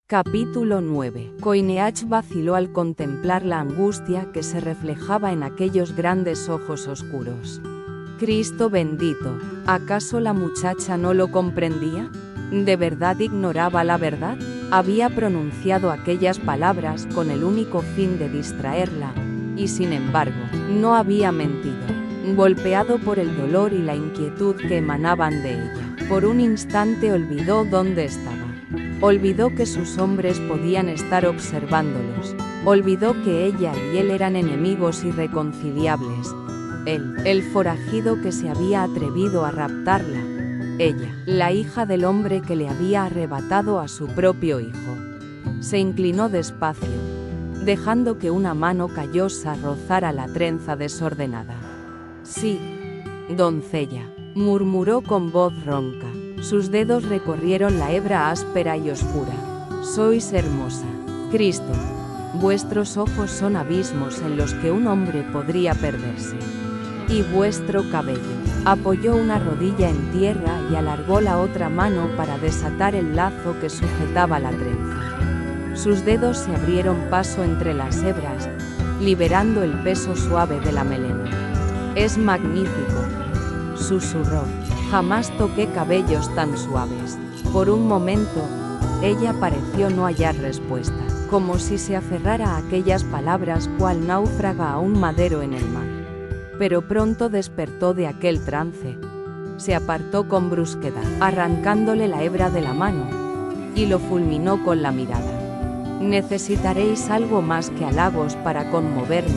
Capítulo 9. Coineach vaciló al contemplar la angustia que se reflejaba en aquellos grandes ojos oscuros. Cristo bendito, ¿acaso la muchacha no lo comprendía? ¿De verdad ignoraba la verdad? Había pronunciado aquellas palabras con el único fin de distraerla, y sin embargo, no había mentido. Golpeado por el dolor y la inquietud que emanaban de ella, por un instante olvidó dónde estaba. Olvidó que sus hombres podían estar observándolos. Olvidó que ella y él eran enemigos irreconciliables. Él, el forajido que se había atrevido a raptarla. Ella, la hija del hombre que le había arrebatado a su propio hijo. Se inclinó despacio, dejando que una mano callosa rozara la trenza desordenada. Sí, doncella, murmuró con voz ronca. Sus dedos recorrieron la hebra áspera y oscura. Sois hermosa, Cristo. Vuestros ojos son abismos en los que un hombre podría perderse. Y vuestro cabello. Apoyó una rodilla en tierra y alargó la otra mano para desatar el lazo que sujetaba la trenza. Sus dedos se abrieron paso entre las hebras, liberando el peso suave de la melena. Es magnífico, susurró. Jamás toqué cabellos tan suaves. Por un momento, ella pareció no hallar respuesta, como si se aferrara a aquellas palabras cual náufraga a un madero en el mar. Pero pronto despertó de aquel trance. Se apartó con brusquedad, arrancándole la hebra de la mano, y lo fulminó con la mirada. Necesitaréis algo más que halagos para conmoverme,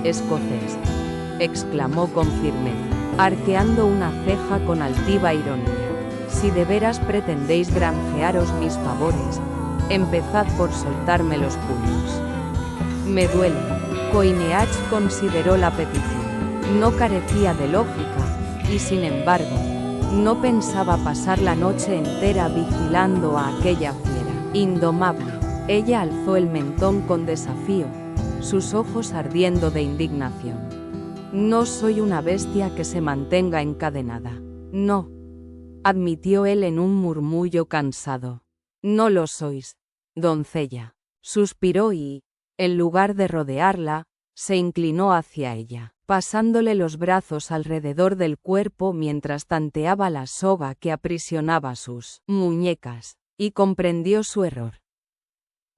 escocés, exclamó con firmeza, arqueando una ceja con altiva ironía. Si de veras pretendéis granjearos mis favores, empezad por soltarme los puños. Me duele. Coineach consideró la petición. No carecía de lógica, y sin embargo, no pensaba pasar la noche entera vigilando a aquella fiera indomable. Ella alzó el mentón con desafío, sus ojos ardiendo de indignación. No soy una bestia que se mantenga encadenada. No, admitió él en un murmullo cansado. No lo sois, doncella. Suspiró y, en lugar de rodearla, se inclinó hacia ella, pasándole los brazos alrededor del cuerpo mientras tanteaba la soga que aprisionaba sus muñecas, y comprendió su error.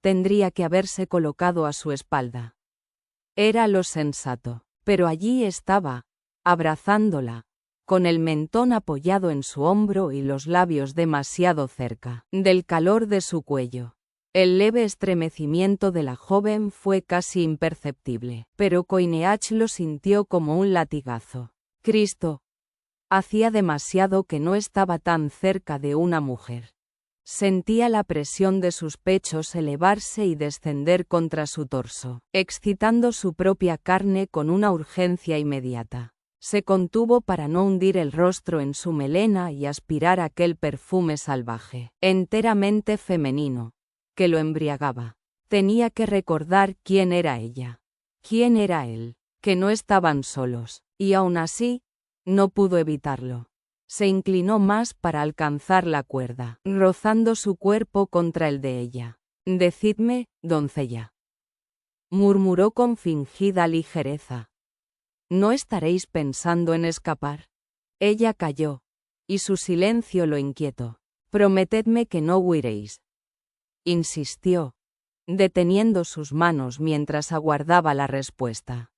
Tendría que haberse colocado a su espalda. Era lo sensato. Pero allí estaba, abrazándola, con el mentón apoyado en su hombro y los labios demasiado cerca del calor de su cuello. El leve estremecimiento de la joven fue casi imperceptible, pero Coineach lo sintió como un latigazo. Cristo. Hacía demasiado que no estaba tan cerca de una mujer. Sentía la presión de sus pechos elevarse y descender contra su torso, excitando su propia carne con una urgencia inmediata. Se contuvo para no hundir el rostro en su melena y aspirar aquel perfume salvaje, enteramente femenino, que lo embriagaba. Tenía que recordar quién era ella, quién era él, que no estaban solos, y aún así, no pudo evitarlo. Se inclinó más para alcanzar la cuerda, rozando su cuerpo contra el de ella. Decidme, doncella, murmuró con fingida ligereza. ¿No estaréis pensando en escapar? Ella calló, y su silencio lo inquietó. Prometedme que no huiréis, insistió, deteniendo sus manos mientras aguardaba la respuesta.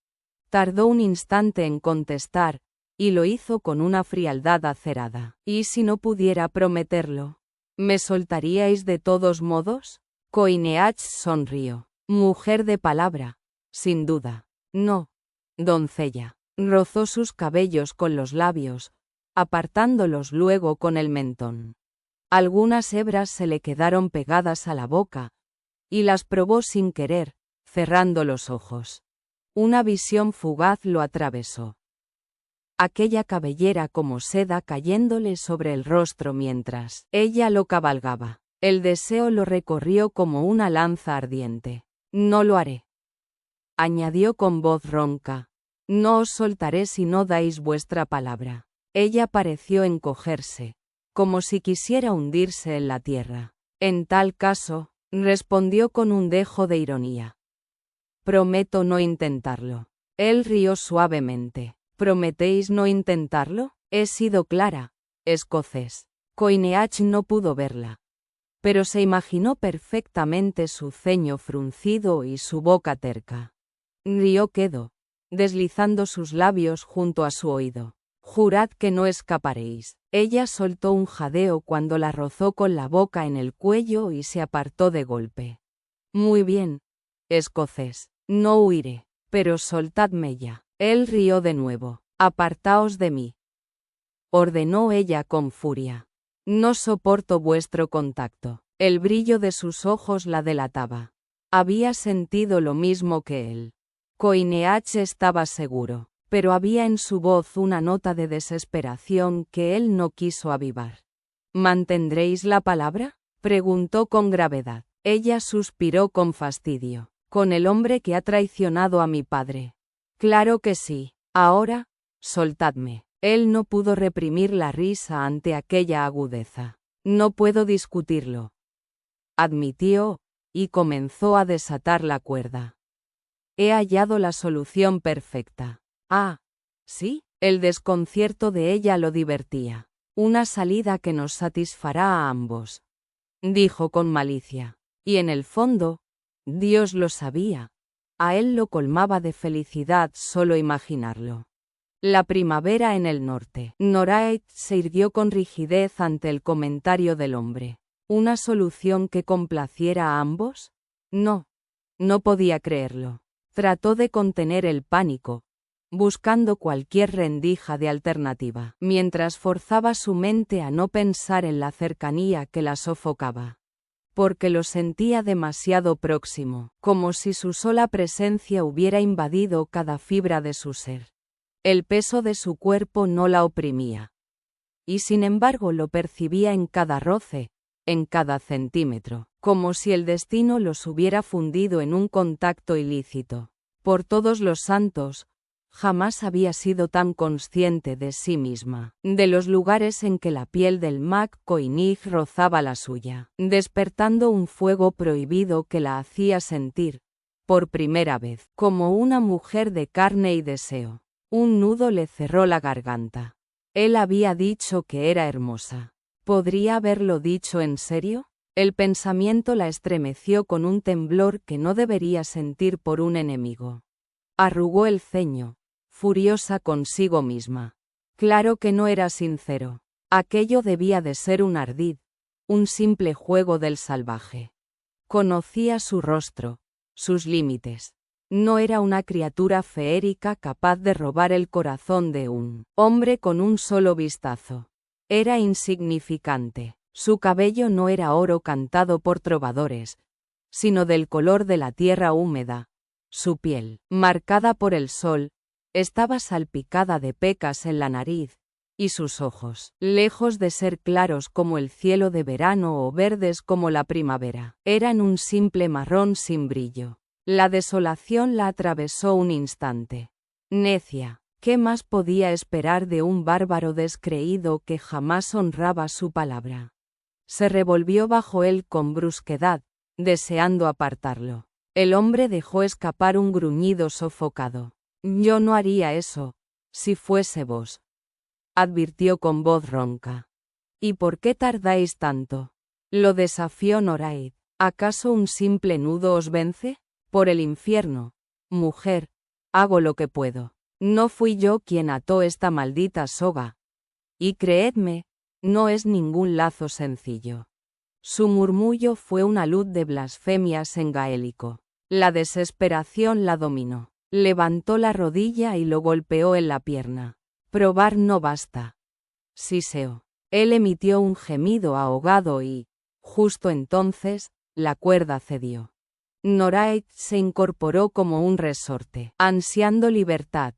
Tardó un instante en contestar, y lo hizo con una frialdad acerada. ¿Y si no pudiera prometerlo? ¿Me soltaríais de todos modos? Coineach sonrió. Mujer de palabra, sin duda. No, doncella. Rozó sus cabellos con los labios, apartándolos luego con el mentón. Algunas hebras se le quedaron pegadas a la boca, y las probó sin querer, cerrando los ojos. Una visión fugaz lo atravesó. Aquella cabellera como seda cayéndole sobre el rostro mientras ella lo cabalgaba. El deseo lo recorrió como una lanza ardiente. No lo haré, añadió con voz ronca. No os soltaré si no dais vuestra palabra. Ella pareció encogerse, como si quisiera hundirse en la tierra. En tal caso, respondió con un dejo de ironía. Prometo no intentarlo. Él rió suavemente. ¿Prometéis no intentarlo? He sido clara, escocés. Coineach no pudo verla, pero se imaginó perfectamente su ceño fruncido y su boca terca. Rió quedo, deslizando sus labios junto a su oído. Jurad que no escaparéis. Ella soltó un jadeo cuando la rozó con la boca en el cuello y se apartó de golpe. Muy bien, escocés, no huiré, pero soltadme ya. Él rió de nuevo. Apartaos de mí, ordenó ella con furia. No soporto vuestro contacto. El brillo de sus ojos la delataba. Había sentido lo mismo que él. Coineach estaba seguro, pero había en su voz una nota de desesperación que él no quiso avivar. ¿Mantendréis la palabra?, preguntó con gravedad. Ella suspiró con fastidio. Con el hombre que ha traicionado a mi padre. Claro que sí. Ahora, soltadme. Él no pudo reprimir la risa ante aquella agudeza. No puedo discutirlo, admitió, y comenzó a desatar la cuerda. He hallado la solución perfecta. Ah, ¿sí? El desconcierto de ella lo divertía. Una salida que nos satisfará a ambos, dijo con malicia. Y en el fondo, Dios lo sabía. A él lo colmaba de felicidad solo imaginarlo. La primavera en el norte. Noraid se irguió con rigidez ante el comentario del hombre. ¿Una solución que complaciera a ambos? No. No podía creerlo. Trató de contener el pánico, buscando cualquier rendija de alternativa, mientras forzaba su mente a no pensar en la cercanía que la sofocaba. Porque lo sentía demasiado próximo, como si su sola presencia hubiera invadido cada fibra de su ser. El peso de su cuerpo no la oprimía. Y sin embargo lo percibía en cada roce, en cada centímetro, como si el destino los hubiera fundido en un contacto ilícito. Por todos los santos, jamás había sido tan consciente de sí misma, de los lugares en que la piel del Mac Koinig rozaba la suya, despertando un fuego prohibido que la hacía sentir, por primera vez, como una mujer de carne y deseo. Un nudo le cerró la garganta. Él había dicho que era hermosa. ¿Podría haberlo dicho en serio? El pensamiento la estremeció con un temblor que no debería sentir por un enemigo. Arrugó el ceño, furiosa consigo misma. Claro que no era sincero. Aquello debía de ser un ardid, un simple juego del salvaje. Conocía su rostro, sus límites. No era una criatura feérica capaz de robar el corazón de un hombre con un solo vistazo. Era insignificante. Su cabello no era oro cantado por trovadores, sino del color de la tierra húmeda. Su piel, marcada por el sol, estaba salpicada de pecas en la nariz, y sus ojos, lejos de ser claros como el cielo de verano o verdes como la primavera, eran un simple marrón sin brillo. La desolación la atravesó un instante. Necia, ¿qué más podía esperar de un bárbaro descreído que jamás honraba su palabra? Se revolvió bajo él con brusquedad, deseando apartarlo. El hombre dejó escapar un gruñido sofocado. Yo no haría eso, si fuese vos, advirtió con voz ronca. ¿Y por qué tardáis tanto? Lo desafió Noraid. ¿Acaso un simple nudo os vence? Por el infierno, mujer, hago lo que puedo. No fui yo quien ató esta maldita soga. Y creedme, no es ningún lazo sencillo. Su murmullo fue una luz de blasfemias en gaélico. La desesperación la dominó. Levantó la rodilla y lo golpeó en la pierna. Probar no basta. Siseó. Él emitió un gemido ahogado y, justo entonces, la cuerda cedió. Noraid se incorporó como un resorte, ansiando libertad.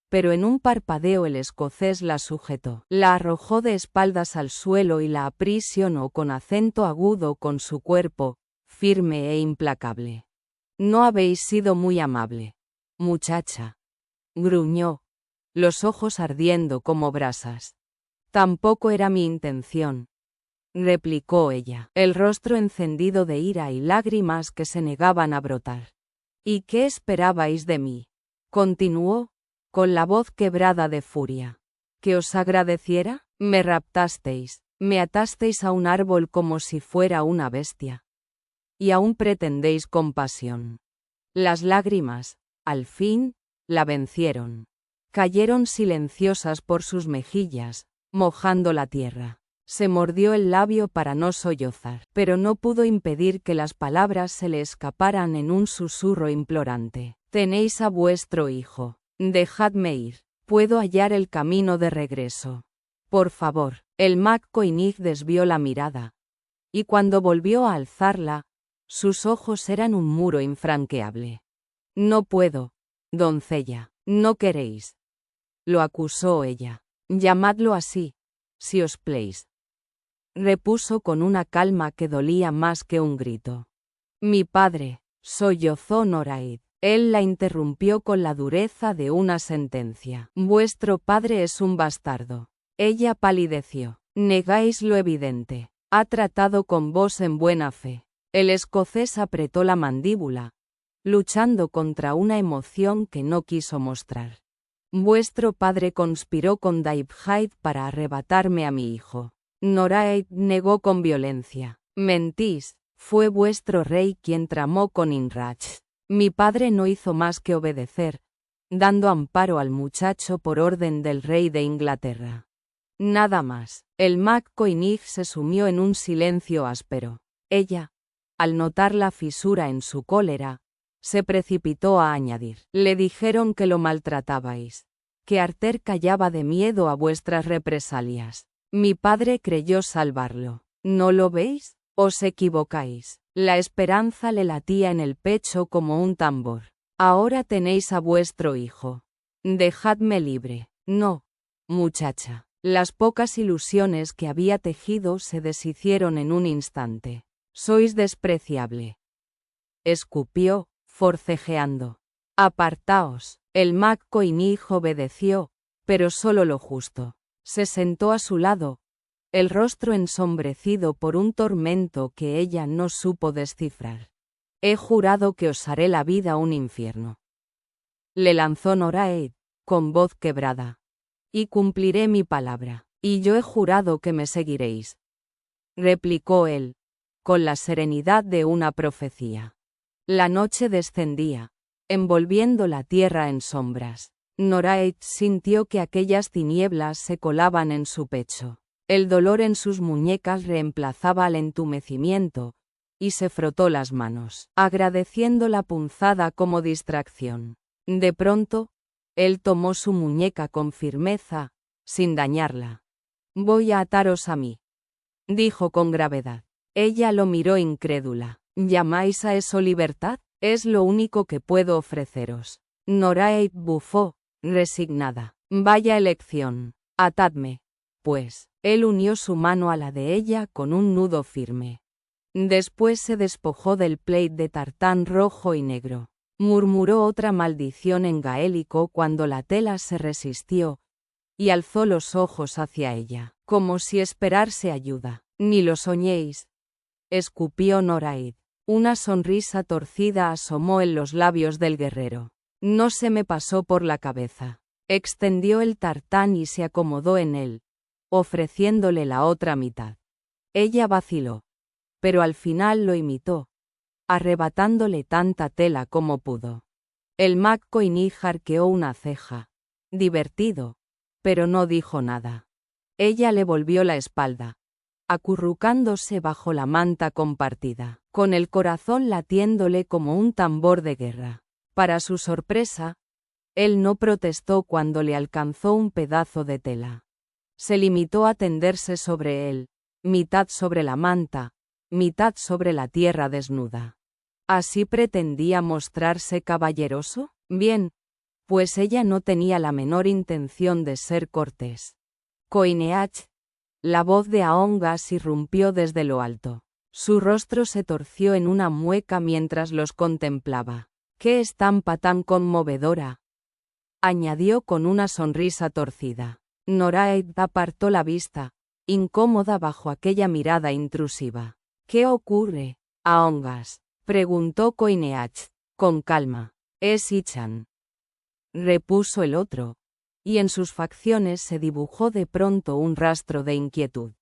Pero en un parpadeo el escocés la sujetó, la arrojó de espaldas al suelo y la aprisionó con acento agudo con su cuerpo, firme e implacable. No habéis sido muy amable, muchacha, gruñó, los ojos ardiendo como brasas. Tampoco era mi intención. replicó ella, el rostro encendido de ira y lágrimas que se negaban a brotar. ¿Y qué esperabais de mí? Continuó, con la voz quebrada de furia. ¿Que os agradeciera? Me raptasteis, me atasteis a un árbol como si fuera una bestia. Y aún pretendéis compasión. Las lágrimas, al fin, la vencieron. Cayeron silenciosas por sus mejillas, mojando la tierra. Se mordió el labio para no sollozar, pero no pudo impedir que las palabras se le escaparan en un susurro implorante. Tenéis a vuestro hijo. Dejadme ir. Puedo hallar el camino de regreso. Por favor. El McCoynig desvió la mirada. Y cuando volvió a alzarla, sus ojos eran un muro infranqueable. No puedo, doncella. No queréis. Lo acusó ella. Llamadlo así, si os place. Repuso con una calma que dolía más que un grito. Mi padre, sollozó Noraid. Él la interrumpió con la dureza de una sentencia. Vuestro padre es un bastardo. Ella palideció. Negáis lo evidente. Ha tratado con vos en buena fe. El escocés apretó la mandíbula, luchando contra una emoción que no quiso mostrar. Vuestro padre conspiró con Daibhaid para arrebatarme a mi hijo. Noraid negó con violencia. Mentís, fue vuestro rey quien tramó con Inrach. Mi padre no hizo más que obedecer, dando amparo al muchacho por orden del rey de Inglaterra. Nada más. El McCoynig se sumió en un silencio áspero. Ella, al notar la fisura en su cólera, se precipitó a añadir. Le dijeron que lo maltratabais, que Arthur callaba de miedo a vuestras represalias. Mi padre creyó salvarlo. ¿No lo veis? Os equivocáis. La esperanza le latía en el pecho como un tambor. Ahora tenéis a vuestro hijo. Dejadme libre. No, muchacha. Las pocas ilusiones que había tejido se deshicieron en un instante. Sois despreciable. Escupió, forcejeando. Apartaos. El McCoynig obedeció, pero solo lo justo. Se sentó a su lado, el rostro ensombrecido por un tormento que ella no supo descifrar. He jurado que os haré la vida un infierno. Le lanzó Noraid, con voz quebrada. Y cumpliré mi palabra. Y yo he jurado que me seguiréis. Replicó él, con la serenidad de una profecía. La noche descendía, envolviendo la tierra en sombras. Noraid sintió que aquellas tinieblas se colaban en su pecho. El dolor en sus muñecas reemplazaba al entumecimiento, y se frotó las manos, agradeciendo la punzada como distracción. De pronto, él tomó su muñeca con firmeza, sin dañarla. Voy a ataros a mí, dijo con gravedad. Ella lo miró incrédula. ¿Llamáis a eso libertad? Es lo único que puedo ofreceros. Noraid bufó, resignada. Vaya elección. Atadme, pues. Él unió su mano a la de ella con un nudo firme. Después se despojó del plaid de tartán rojo y negro. Murmuró otra maldición en gaélico cuando la tela se resistió, y alzó los ojos hacia ella, como si esperase ayuda. Ni lo soñéis. Escupió Noraid. Una sonrisa torcida asomó en los labios del guerrero. No se me pasó por la cabeza. Extendió el tartán y se acomodó en él, ofreciéndole la otra mitad. Ella vaciló, pero al final lo imitó, arrebatándole tanta tela como pudo. El McCoynig arqueó una ceja, divertido, pero no dijo nada. Ella le volvió la espalda, acurrucándose bajo la manta compartida, con el corazón latiéndole como un tambor de guerra. Para su sorpresa, él no protestó cuando le alcanzó un pedazo de tela. Se limitó a tenderse sobre él, mitad sobre la manta, mitad sobre la tierra desnuda. ¿Así pretendía mostrarse caballeroso? Bien, pues ella no tenía la menor intención de ser cortés. Coineach, la voz de Aongas irrumpió desde lo alto. Su rostro se torció en una mueca mientras los contemplaba. ¡Qué estampa tan conmovedora!, añadió con una sonrisa torcida. Noraid apartó la vista, incómoda bajo aquella mirada intrusiva. ¿Qué ocurre, Aongas?, preguntó Coineach, con calma. Es Ichan, repuso el otro, y en sus facciones se dibujó de pronto un rastro de inquietud.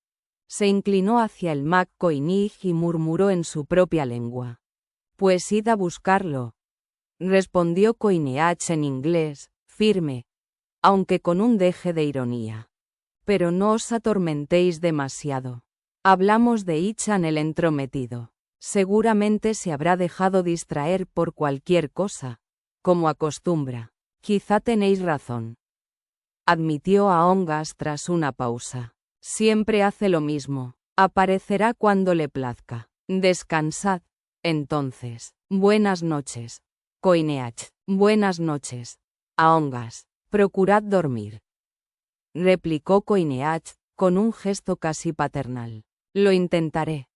Se inclinó hacia el Mac Coinij y murmuró en su propia lengua. Pues id a buscarlo, respondió Coineach en inglés, firme, aunque con un deje de ironía. Pero no os atormentéis demasiado. Hablamos de Ichan el entrometido. Seguramente se habrá dejado distraer por cualquier cosa, como acostumbra. Quizá tenéis razón, admitió Aongas tras una pausa. Siempre hace lo mismo. Aparecerá cuando le plazca. Descansad, entonces. Buenas noches, Coineach. Buenas noches, Aongas. Procurad dormir, replicó Coineach, con un gesto casi paternal. Lo intentaré,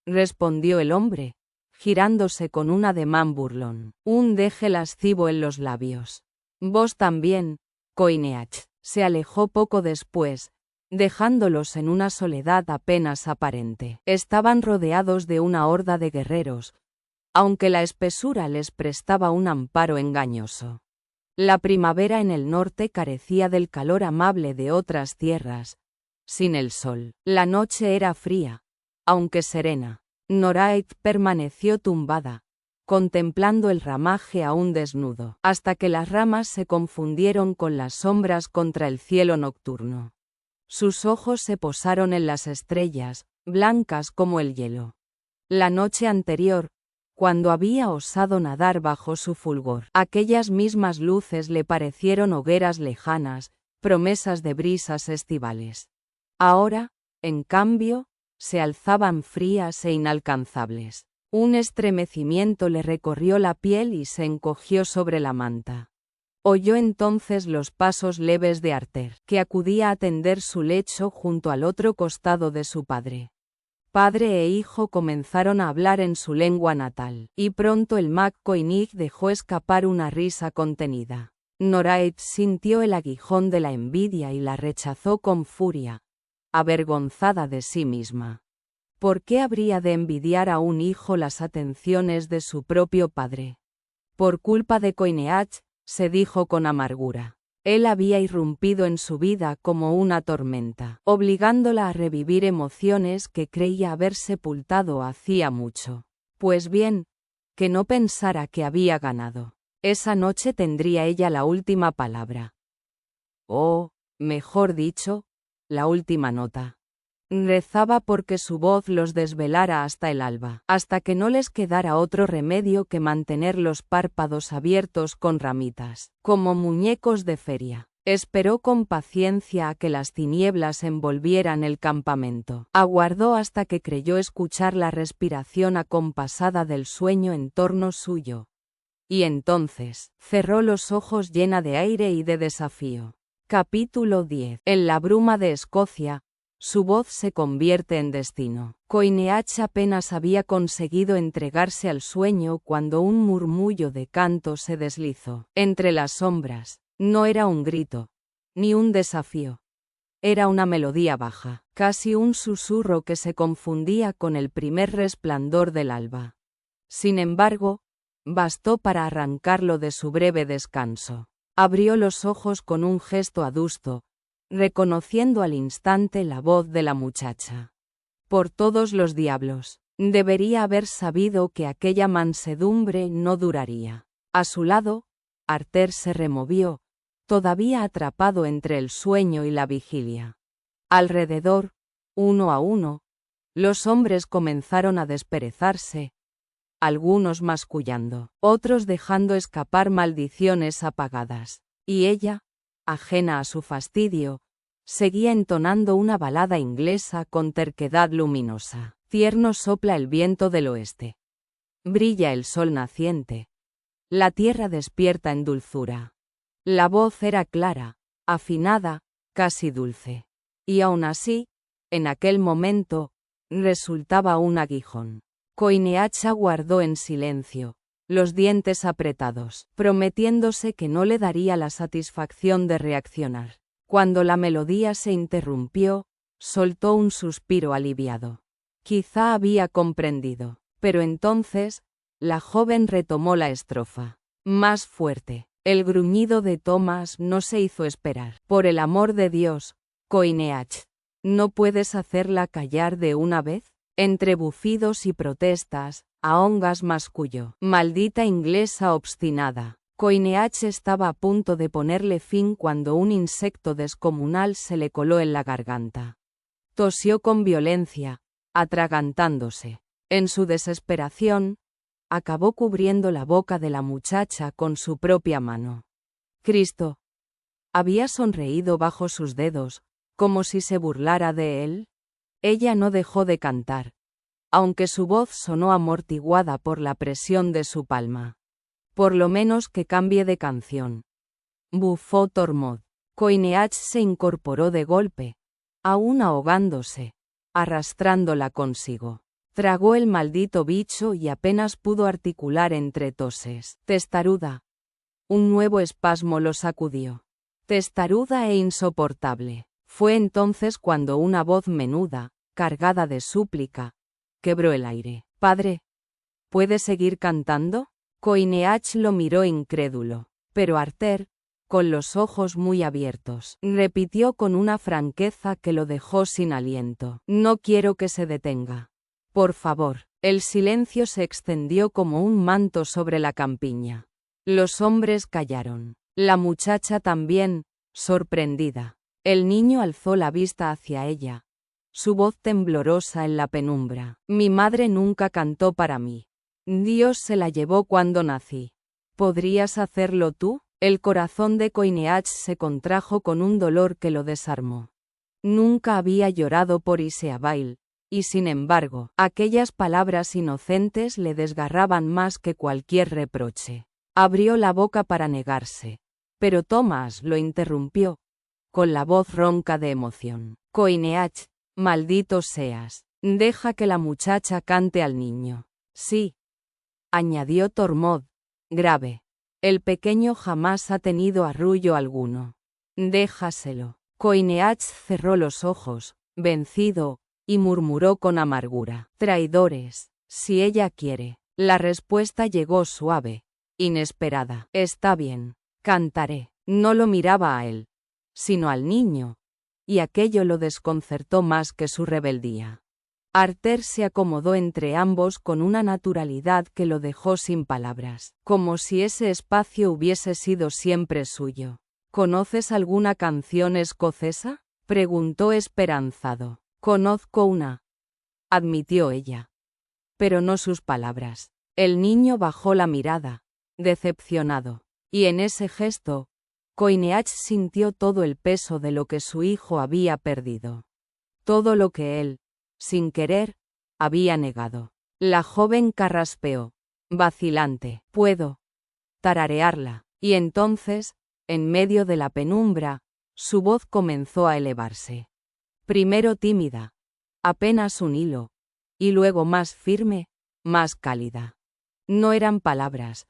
respondió el hombre, girándose con un ademán burlón, un deje lascivo en los labios. Vos también, Coineach. Se alejó poco después, dejándolos en una soledad apenas aparente. Estaban rodeados de una horda de guerreros, aunque la espesura les prestaba un amparo engañoso. La primavera en el norte carecía del calor amable de otras tierras. Sin el sol, la noche era fría, aunque serena. Norait permaneció tumbada, contemplando el ramaje aún desnudo, hasta que las ramas se confundieron con las sombras contra el cielo nocturno. Sus ojos se posaron en las estrellas, blancas como el hielo. La noche anterior, cuando había osado nadar bajo su fulgor, aquellas mismas luces le parecieron hogueras lejanas, promesas de brisas estivales. Ahora, en cambio, se alzaban frías e inalcanzables. Un estremecimiento le recorrió la piel y se encogió sobre la manta. Oyó entonces los pasos leves de Arter, que acudía a tender su lecho junto al otro costado de su padre. Padre e hijo comenzaron a hablar en su lengua natal, y pronto el Mac Coinij dejó escapar una risa contenida. Norait sintió el aguijón de la envidia y la rechazó con furia, avergonzada de sí misma. ¿Por qué habría de envidiar a un hijo las atenciones de su propio padre? Por culpa de Coineach, se dijo con amargura. Él había irrumpido en su vida como una tormenta, obligándola a revivir emociones que creía haber sepultado hacía mucho. Pues bien, que no pensara que había ganado. Esa noche tendría ella la última palabra. O, mejor dicho, la última nota. Rezaba porque su voz los desvelara hasta el alba, hasta que no les quedara otro remedio que mantener los párpados abiertos con ramitas, como muñecos de feria. Esperó con paciencia a que las tinieblas envolvieran el campamento. Aguardó hasta que creyó escuchar la respiración acompasada del sueño en torno suyo. Y entonces, cerró los ojos llena de aire y de desafío. Capítulo 10. En la bruma de Escocia, su voz se convierte en destino. Coineach apenas había conseguido entregarse al sueño cuando un murmullo de canto se deslizó entre las sombras. No era un grito, ni un desafío. Era una melodía baja, casi un susurro que se confundía con el primer resplandor del alba. Sin embargo, bastó para arrancarlo de su breve descanso. Abrió los ojos con un gesto adusto, reconociendo al instante la voz de la muchacha. Por todos los diablos, debería haber sabido que aquella mansedumbre no duraría. A su lado, Arter se removió, todavía atrapado entre el sueño y la vigilia. Alrededor, uno a uno, los hombres comenzaron a desperezarse, algunos mascullando, otros dejando escapar maldiciones apagadas, y ella, ajena a su fastidio, seguía entonando una balada inglesa con terquedad luminosa. Tierno sopla el viento del oeste. Brilla el sol naciente. La tierra despierta en dulzura. La voz era clara, afinada, casi dulce. Y aún así, en aquel momento, resultaba un aguijón. Coineach aguardó en silencio, los dientes apretados, prometiéndose que no le daría la satisfacción de reaccionar. Cuando la melodía se interrumpió, Soltó un suspiro aliviado. Quizá había comprendido, pero entonces, la joven retomó la estrofa. Más fuerte. El gruñido de Thomas no se hizo esperar. Por el amor de Dios, Coineach, ¿no puedes hacerla callar de una vez? Entre bufidos y protestas, Aongas masculló. Maldita inglesa obstinada. Coineach estaba a punto de ponerle fin cuando un insecto descomunal se le coló en la garganta. Tosió con violencia, atragantándose. En su desesperación, acabó cubriendo la boca de la muchacha con su propia mano. Cristo. Había sonreído bajo sus dedos, como si se burlara de él. Ella no dejó de cantar, aunque su voz sonó amortiguada por la presión de su palma. Por lo menos que cambie de canción. Bufó Tormod. Coineach se incorporó de golpe, aún ahogándose, arrastrándola consigo. Tragó el maldito bicho y apenas pudo articular entre toses. Testaruda. Un nuevo espasmo lo sacudió. Testaruda e insoportable. Fue entonces cuando una voz menuda, cargada de súplica, quebró el aire. «Padre, ¿puede seguir cantando?» Coineach lo miró incrédulo, pero Arter, con los ojos muy abiertos, repitió con una franqueza que lo dejó sin aliento. «No quiero que se detenga. Por favor». El silencio se extendió como un manto sobre la campiña. Los hombres callaron. La muchacha también, sorprendida. El niño alzó la vista hacia ella, su voz temblorosa en la penumbra. «Mi madre nunca cantó para mí. Dios se la llevó cuando nací. ¿Podrías hacerlo tú?» El corazón de Coineach se contrajo con un dolor que lo desarmó. Nunca había llorado por Iseabail, y sin embargo, aquellas palabras inocentes le desgarraban más que cualquier reproche. Abrió la boca para negarse, pero Thomas lo interrumpió, con la voz ronca de emoción. «Coineach, maldito seas, deja que la muchacha cante al niño». «Sí», añadió Tormod, grave. «El pequeño jamás ha tenido arrullo alguno. Déjaselo». Coineach cerró los ojos, vencido, y murmuró con amargura. «Traidores, si ella quiere». La respuesta llegó suave, inesperada. «Está bien, cantaré». No lo miraba a él, sino al niño, y aquello lo desconcertó más que su rebeldía. Arter se acomodó entre ambos con una naturalidad que lo dejó sin palabras, como si ese espacio hubiese sido siempre suyo. «¿Conoces alguna canción escocesa?», preguntó esperanzado. «Conozco una», admitió ella. Pero no sus palabras. El niño bajó la mirada, decepcionado, y en ese gesto, Coineach sintió todo el peso de lo que su hijo había perdido. Todo lo que él, sin querer, había negado. La joven carraspeó, vacilante. «Puedo tararearla». Y entonces, en medio de la penumbra, su voz comenzó a elevarse. Primero tímida, apenas un hilo, y luego más firme, más cálida. No eran palabras,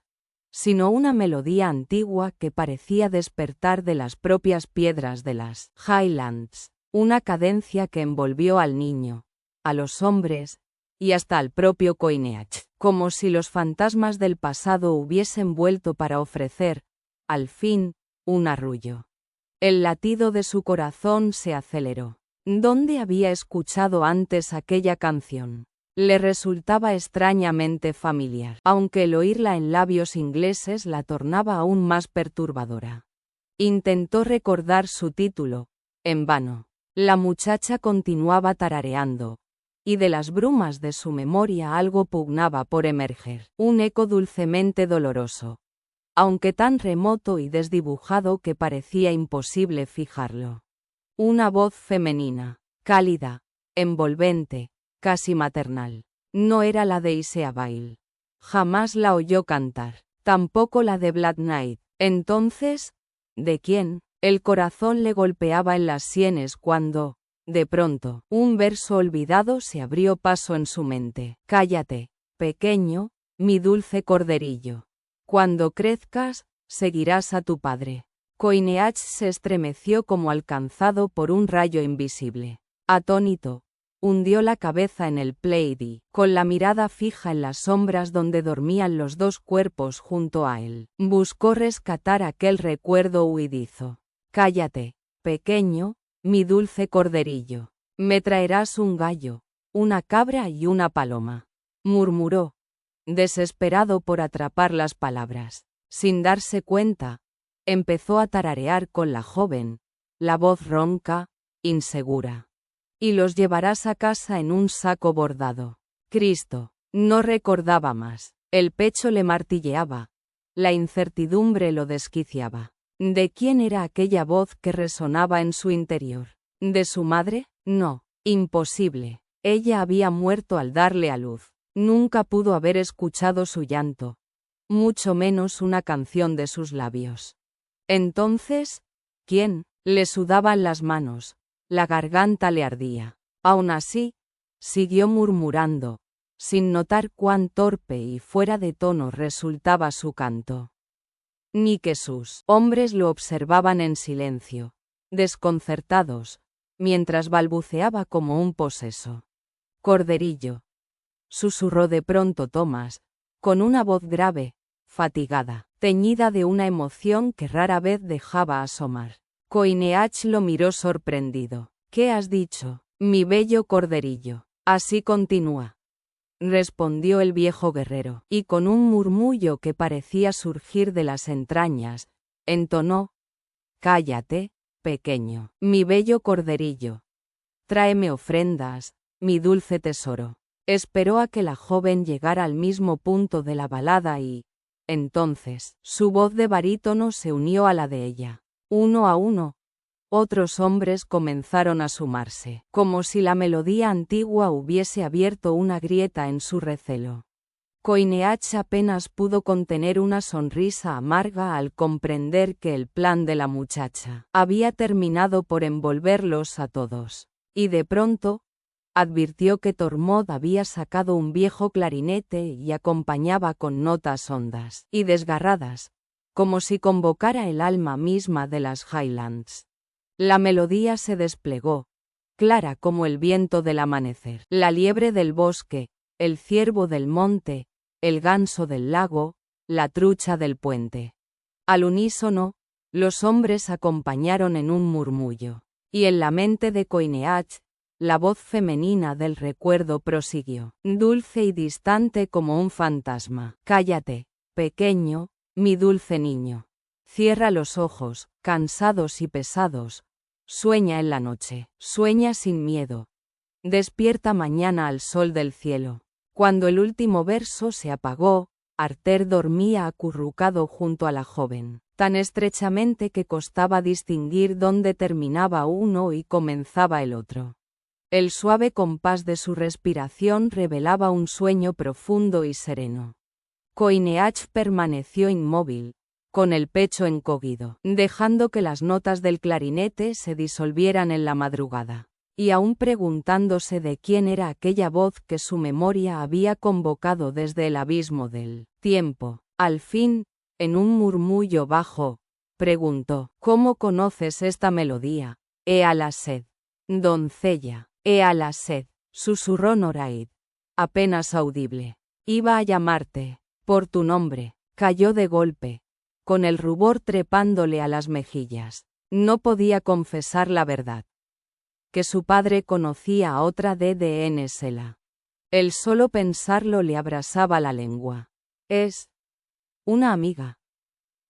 sino una melodía antigua que parecía despertar de las propias piedras de las Highlands, una cadencia que envolvió al niño, a los hombres, y hasta al propio Coineach, como si los fantasmas del pasado hubiesen vuelto para ofrecer, al fin, un arrullo. El latido de su corazón se aceleró. ¿Dónde había escuchado antes aquella canción? Le resultaba extrañamente familiar, aunque el oírla en labios ingleses la tornaba aún más perturbadora. Intentó recordar su título, en vano. La muchacha continuaba tarareando, y de las brumas de su memoria algo pugnaba por emerger, un eco dulcemente doloroso, aunque tan remoto y desdibujado que parecía imposible fijarlo. Una voz femenina, cálida, envolvente, casi maternal. No era la de Iseabail. Jamás la oyó cantar, tampoco la de Black Knight. Entonces, ¿de quién? El corazón le golpeaba en las sienes cuando, de pronto, un verso olvidado se abrió paso en su mente. «Cállate, pequeño, mi dulce corderillo. Cuando crezcas, seguirás a tu padre». Coineach se estremeció como alcanzado por un rayo invisible. Atónito, hundió la cabeza en el plaid y, con la mirada fija en las sombras donde dormían los dos cuerpos junto a él, buscó rescatar aquel recuerdo huidizo. Cállate, pequeño, mi dulce corderillo. Me traerás un gallo, una cabra y una paloma, murmuró, desesperado por atrapar las palabras. Sin darse cuenta, empezó a tararear con la joven, la voz ronca, insegura. Y los llevarás a casa en un saco bordado. Cristo, no recordaba más. El pecho le martilleaba. La incertidumbre lo desquiciaba. ¿De quién era aquella voz que resonaba en su interior? ¿De su madre? No, imposible. Ella había muerto al darle a luz. Nunca pudo haber escuchado su llanto, mucho menos una canción de sus labios. Entonces, ¿quién? Le sudaban las manos. La garganta le ardía. Aún así, siguió murmurando, sin notar cuán torpe y fuera de tono resultaba su canto. Ni que sus hombres lo observaban en silencio, desconcertados, mientras balbuceaba como un poseso. Corderillo, susurró de pronto Thomas, con una voz grave, fatigada, teñida de una emoción que rara vez dejaba asomar. Coineach lo miró sorprendido. ¿Qué has dicho, mi bello corderillo? Así continúa, respondió el viejo guerrero, y con un murmullo que parecía surgir de las entrañas, entonó: cállate, pequeño, mi bello corderillo. Tráeme ofrendas, mi dulce tesoro. Esperó a que la joven llegara al mismo punto de la balada y, entonces, su voz de barítono se unió a la de ella. Uno a uno, otros hombres comenzaron a sumarse, como si la melodía antigua hubiese abierto una grieta en su recelo. Coineach apenas pudo contener una sonrisa amarga al comprender que el plan de la muchacha había terminado por envolverlos a todos. Y de pronto, advirtió que Tormod había sacado un viejo clarinete y acompañaba con notas hondas y desgarradas, como si convocara el alma misma de las Highlands. La melodía se desplegó, clara como el viento del amanecer. La liebre del bosque, el ciervo del monte, el ganso del lago, la trucha del puente. Al unísono, los hombres acompañaron en un murmullo, y en la mente de Coineach, la voz femenina del recuerdo prosiguió, dulce y distante como un fantasma. Cállate, pequeño, mi dulce niño. Cierra los ojos, cansados y pesados. Sueña en la noche, sueña sin miedo. Despierta mañana al sol del cielo. Cuando el último verso se apagó, Arter dormía acurrucado junto a la joven, tan estrechamente que costaba distinguir dónde terminaba uno y comenzaba el otro. El suave compás de su respiración revelaba un sueño profundo y sereno. Coineach permaneció inmóvil, con el pecho encogido, dejando que las notas del clarinete se disolvieran en la madrugada, y aún preguntándose de quién era aquella voz que su memoria había convocado desde el abismo del tiempo. Al fin, en un murmullo bajo, preguntó: ¿Cómo conoces esta melodía? Ea la sed, doncella, ea la sed, susurró Noraid, apenas audible. Iba a llamarte por tu nombre. Cayó de golpe, con el rubor trepándole a las mejillas. No podía confesar la verdad, que su padre conocía a otra de Sela. El solo pensarlo le abrasaba la lengua. Es una amiga,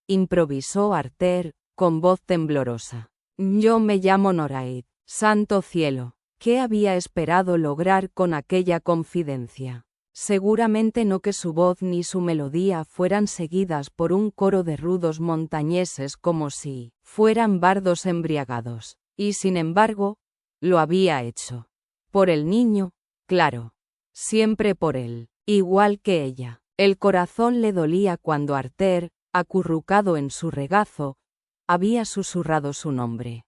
improvisó Arter, con voz temblorosa. Yo me llamo Noraid. Santo cielo, ¿qué había esperado lograr con aquella confidencia? Seguramente no que su voz ni su melodía fueran seguidas por un coro de rudos montañeses como si fueran bardos embriagados. Y sin embargo, lo había hecho. Por el niño, claro. Siempre por él, igual que ella. El corazón le dolía cuando Arter, acurrucado en su regazo, había susurrado su nombre.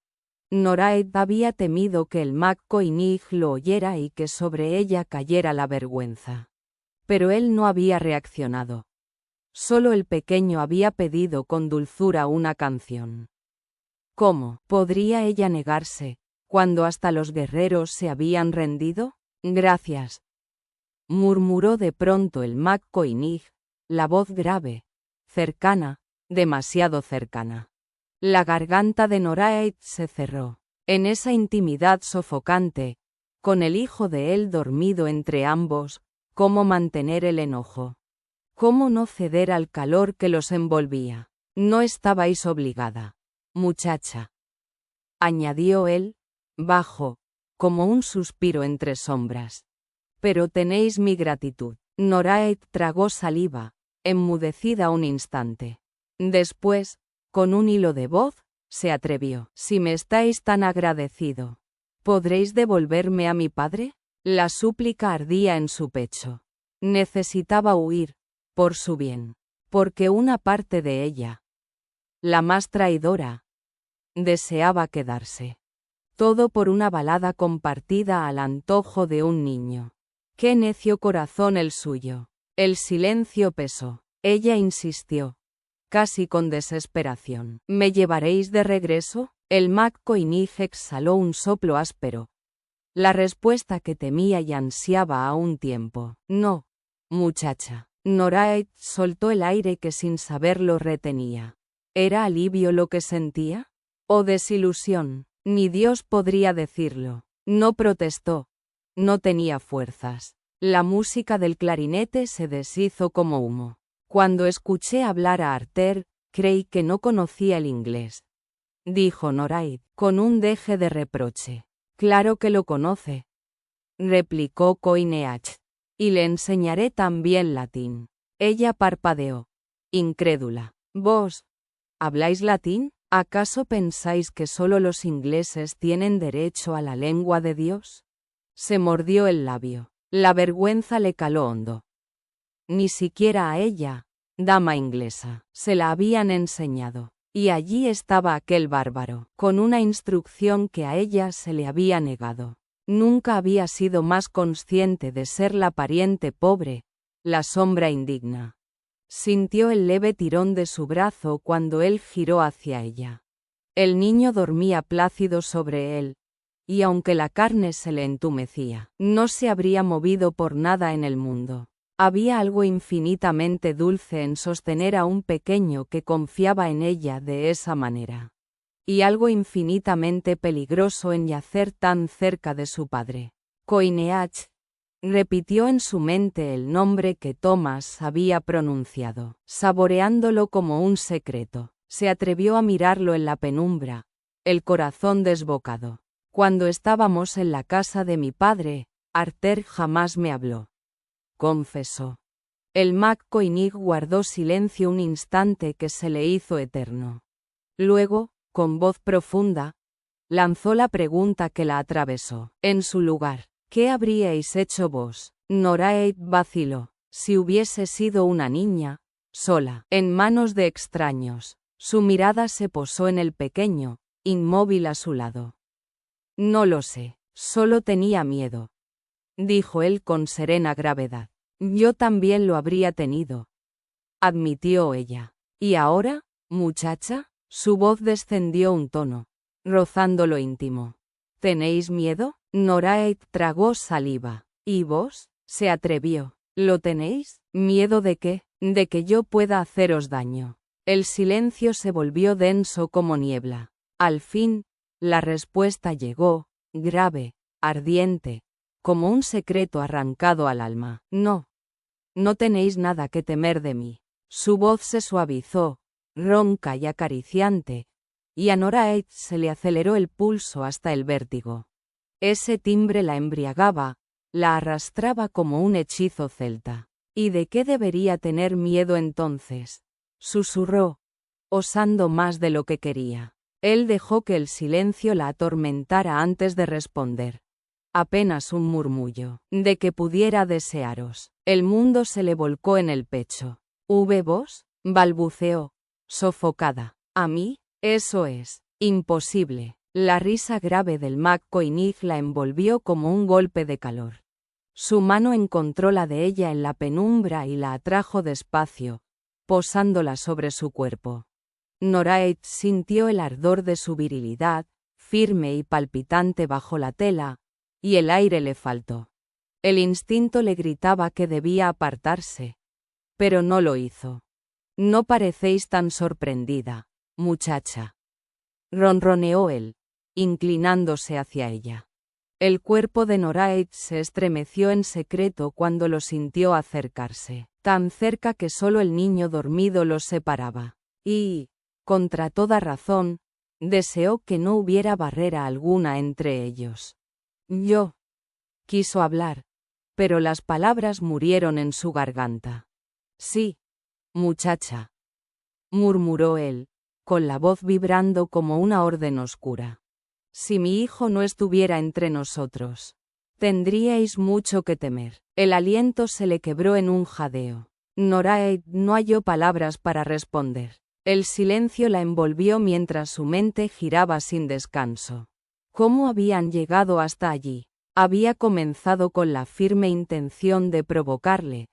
Noraid había temido que el Mac Coinig lo oyera y que sobre ella cayera la vergüenza. Pero él no había reaccionado. Solo el pequeño había pedido con dulzura una canción. ¿Cómo podría ella negarse, cuando hasta los guerreros se habían rendido? Gracias, murmuró de pronto el McCoynig, la voz grave, cercana, demasiado cercana. La garganta de Noraid se cerró. En esa intimidad sofocante, con el hijo de él dormido entre ambos, ¿cómo mantener el enojo? ¿Cómo no ceder al calor que los envolvía? No estabais obligada, muchacha, añadió él, bajo, como un suspiro entre sombras. Pero tenéis mi gratitud. Noraid tragó saliva, enmudecida un instante. Después, con un hilo de voz, se atrevió. Si me estáis tan agradecido, ¿podréis devolverme a mi padre? La súplica ardía en su pecho. Necesitaba huir, por su bien, porque una parte de ella, la más traidora, deseaba quedarse. Todo por una balada compartida al antojo de un niño. Qué necio corazón el suyo. El silencio pesó. Ella insistió, casi con desesperación. ¿Me llevaréis de regreso? El McCoynig exhaló un soplo áspero. La respuesta que temía y ansiaba a un tiempo. No, muchacha. Noraid soltó el aire que sin saberlo retenía. ¿Era alivio lo que sentía? ¿O desilusión? Ni Dios podría decirlo. No protestó. No tenía fuerzas. La música del clarinete se deshizo como humo. Cuando escuché hablar a Arter, creí que no conocía el inglés, dijo Noraid, con un deje de reproche. Claro que lo conoce, replicó Coineach, y le enseñaré también latín. Ella parpadeó, incrédula. ¿Vos habláis latín? ¿Acaso pensáis que solo los ingleses tienen derecho a la lengua de Dios? Se mordió el labio. La vergüenza le caló hondo. Ni siquiera a ella, dama inglesa, se la habían enseñado. Y allí estaba aquel bárbaro, con una instrucción que a ella se le había negado. Nunca había sido más consciente de ser la pariente pobre, la sombra indigna. Sintió el leve tirón de su brazo cuando él giró hacia ella. El niño dormía plácido sobre él, y aunque la carne se le entumecía, no se habría movido por nada en el mundo. Había algo infinitamente dulce en sostener a un pequeño que confiaba en ella de esa manera. Y algo infinitamente peligroso en yacer tan cerca de su padre. Coineach, repitió en su mente el nombre que Thomas había pronunciado, saboreándolo como un secreto. Se atrevió a mirarlo en la penumbra, el corazón desbocado. Cuando estábamos en la casa de mi padre, Arter jamás me habló, confesó. El McCoynig guardó silencio un instante que se le hizo eterno. Luego, con voz profunda, lanzó la pregunta que la atravesó. En su lugar, ¿qué habríais hecho vos? Noraid vaciló. Si hubiese sido una niña, sola, en manos de extraños. Su mirada se posó en el pequeño, inmóvil a su lado. No lo sé, solo tenía miedo, dijo él con serena gravedad. Yo también lo habría tenido, admitió ella. ¿Y ahora, muchacha? Su voz descendió un tono, rozando lo íntimo. ¿Tenéis miedo? Noraid tragó saliva. ¿Y vos? Se atrevió. ¿Lo tenéis? ¿Miedo de qué? De que yo pueda haceros daño. El silencio se volvió denso como niebla. Al fin, la respuesta llegó, grave, ardiente, como un secreto arrancado al alma. No. No tenéis nada que temer de mí. Su voz se suavizó, ronca y acariciante, y a Noraid se le aceleró el pulso hasta el vértigo. Ese timbre la embriagaba, la arrastraba como un hechizo celta. ¿Y de qué debería tener miedo entonces? Susurró, osando más de lo que quería. Él dejó que el silencio la atormentara antes de responder. Apenas un murmullo. De que pudiera desearos. El mundo se le volcó en el pecho. ¿Vos? Balbuceó, sofocada. ¿A mí? Eso es imposible. La risa grave del McCoynig la envolvió como un golpe de calor. Su mano encontró la de ella en la penumbra y la atrajo despacio, posándola sobre su cuerpo. Noraid sintió el ardor de su virilidad, firme y palpitante bajo la tela, y el aire le faltó. El instinto le gritaba que debía apartarse, pero no lo hizo. No parecéis tan sorprendida, muchacha, ronroneó él, inclinándose hacia ella. El cuerpo de Noraid se estremeció en secreto cuando lo sintió acercarse, tan cerca que solo el niño dormido los separaba, y, contra toda razón, deseó que no hubiera barrera alguna entre ellos. Yo. Quiso hablar, pero las palabras murieron en su garganta. Sí, muchacha, murmuró él, con la voz vibrando como una orden oscura. Si mi hijo no estuviera entre nosotros, tendríais mucho que temer. El aliento se le quebró en un jadeo. Noraid no halló palabras para responder. El silencio la envolvió mientras su mente giraba sin descanso. ¿Cómo habían llegado hasta allí? Había comenzado con la firme intención de provocarle,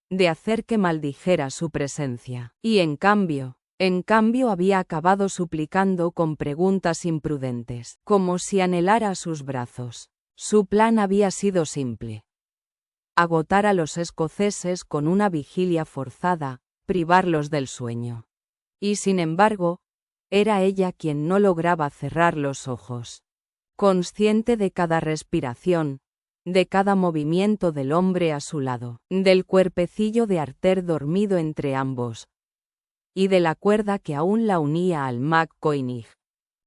de hacer que maldijera su presencia, y en cambio había acabado suplicando con preguntas imprudentes, como si anhelara sus brazos. Su plan había sido simple: agotar a los escoceses con una vigilia forzada, privarlos del sueño. Y sin embargo, era ella quien no lograba cerrar los ojos. Consciente de cada respiración, de cada movimiento del hombre a su lado, del cuerpecillo de Arthur dormido entre ambos, y de la cuerda que aún la unía al McCoynig.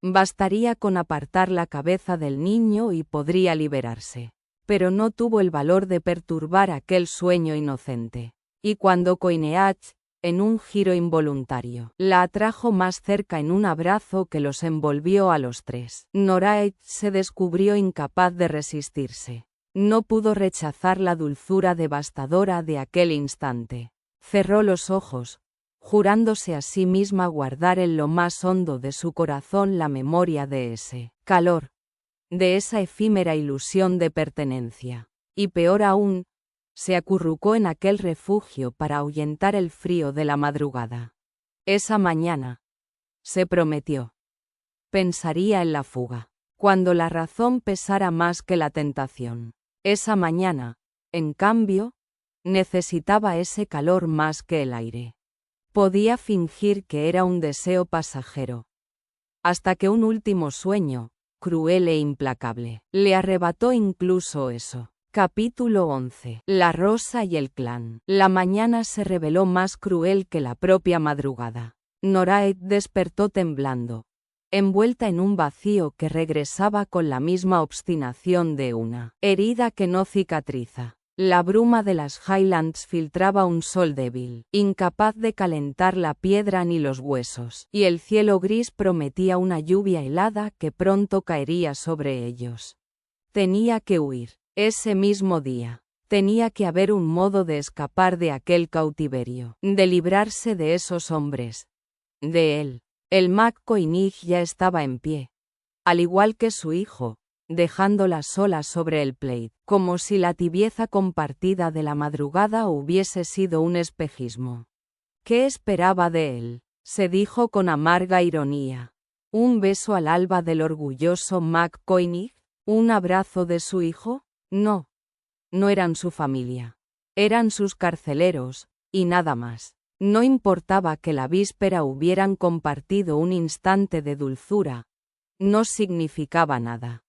Bastaría con apartar la cabeza del niño y podría liberarse. Pero no tuvo el valor de perturbar aquel sueño inocente. Y cuando Coineach, en un giro involuntario, la atrajo más cerca en un abrazo que los envolvió a los tres, Noraid se descubrió incapaz de resistirse. No pudo rechazar la dulzura devastadora de aquel instante. Cerró los ojos, jurándose a sí misma guardar en lo más hondo de su corazón la memoria de ese calor, de esa efímera ilusión de pertenencia. Y peor aún, se acurrucó en aquel refugio para ahuyentar el frío de la madrugada. Esa mañana, se prometió, pensaría en la fuga, cuando la razón pesara más que la tentación. Esa mañana, en cambio, necesitaba ese calor más que el aire. Podía fingir que era un deseo pasajero, hasta que un último sueño, cruel e implacable, le arrebató incluso eso. Capítulo 11. La rosa y el clan. La mañana se reveló más cruel que la propia madrugada. Noraid despertó temblando, envuelta en un vacío que regresaba con la misma obstinación de una herida que no cicatriza. La bruma de las Highlands filtraba un sol débil, incapaz de calentar la piedra ni los huesos, y el cielo gris prometía una lluvia helada que pronto caería sobre ellos. Tenía que huir. Ese mismo día, tenía que haber un modo de escapar de aquel cautiverio, de librarse de esos hombres. De él. El McCoynig ya estaba en pie, al igual que su hijo, dejándola sola sobre el plate, como si la tibieza compartida de la madrugada hubiese sido un espejismo. ¿Qué esperaba de él?, se dijo con amarga ironía. ¿Un beso al alba del orgulloso McCoynig? ¿Un abrazo de su hijo? No. No eran su familia. Eran sus carceleros, y nada más. No importaba que la víspera hubieran compartido un instante de dulzura. No significaba nada.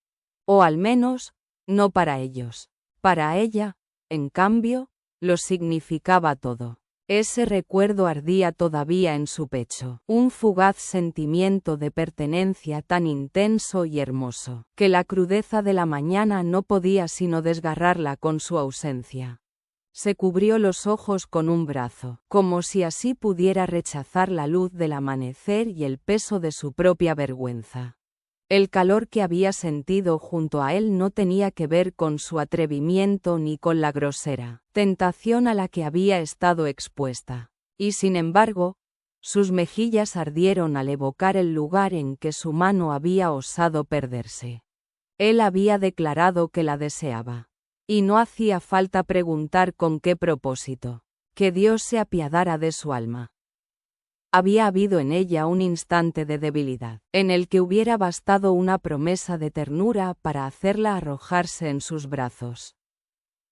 O al menos, no para ellos. Para ella, en cambio, lo significaba todo. Ese recuerdo ardía todavía en su pecho, un fugaz sentimiento de pertenencia tan intenso y hermoso, que la crudeza de la mañana no podía sino desgarrarla con su ausencia. Se cubrió los ojos con un brazo, como si así pudiera rechazar la luz del amanecer y el peso de su propia vergüenza. El calor que había sentido junto a él no tenía que ver con su atrevimiento ni con la grosera tentación a la que había estado expuesta. Y sin embargo, sus mejillas ardieron al evocar el lugar en que su mano había osado perderse. Él había declarado que la deseaba. Y no hacía falta preguntar con qué propósito. Que Dios se apiadara de su alma. Había habido en ella un instante de debilidad, en el que hubiera bastado una promesa de ternura para hacerla arrojarse en sus brazos.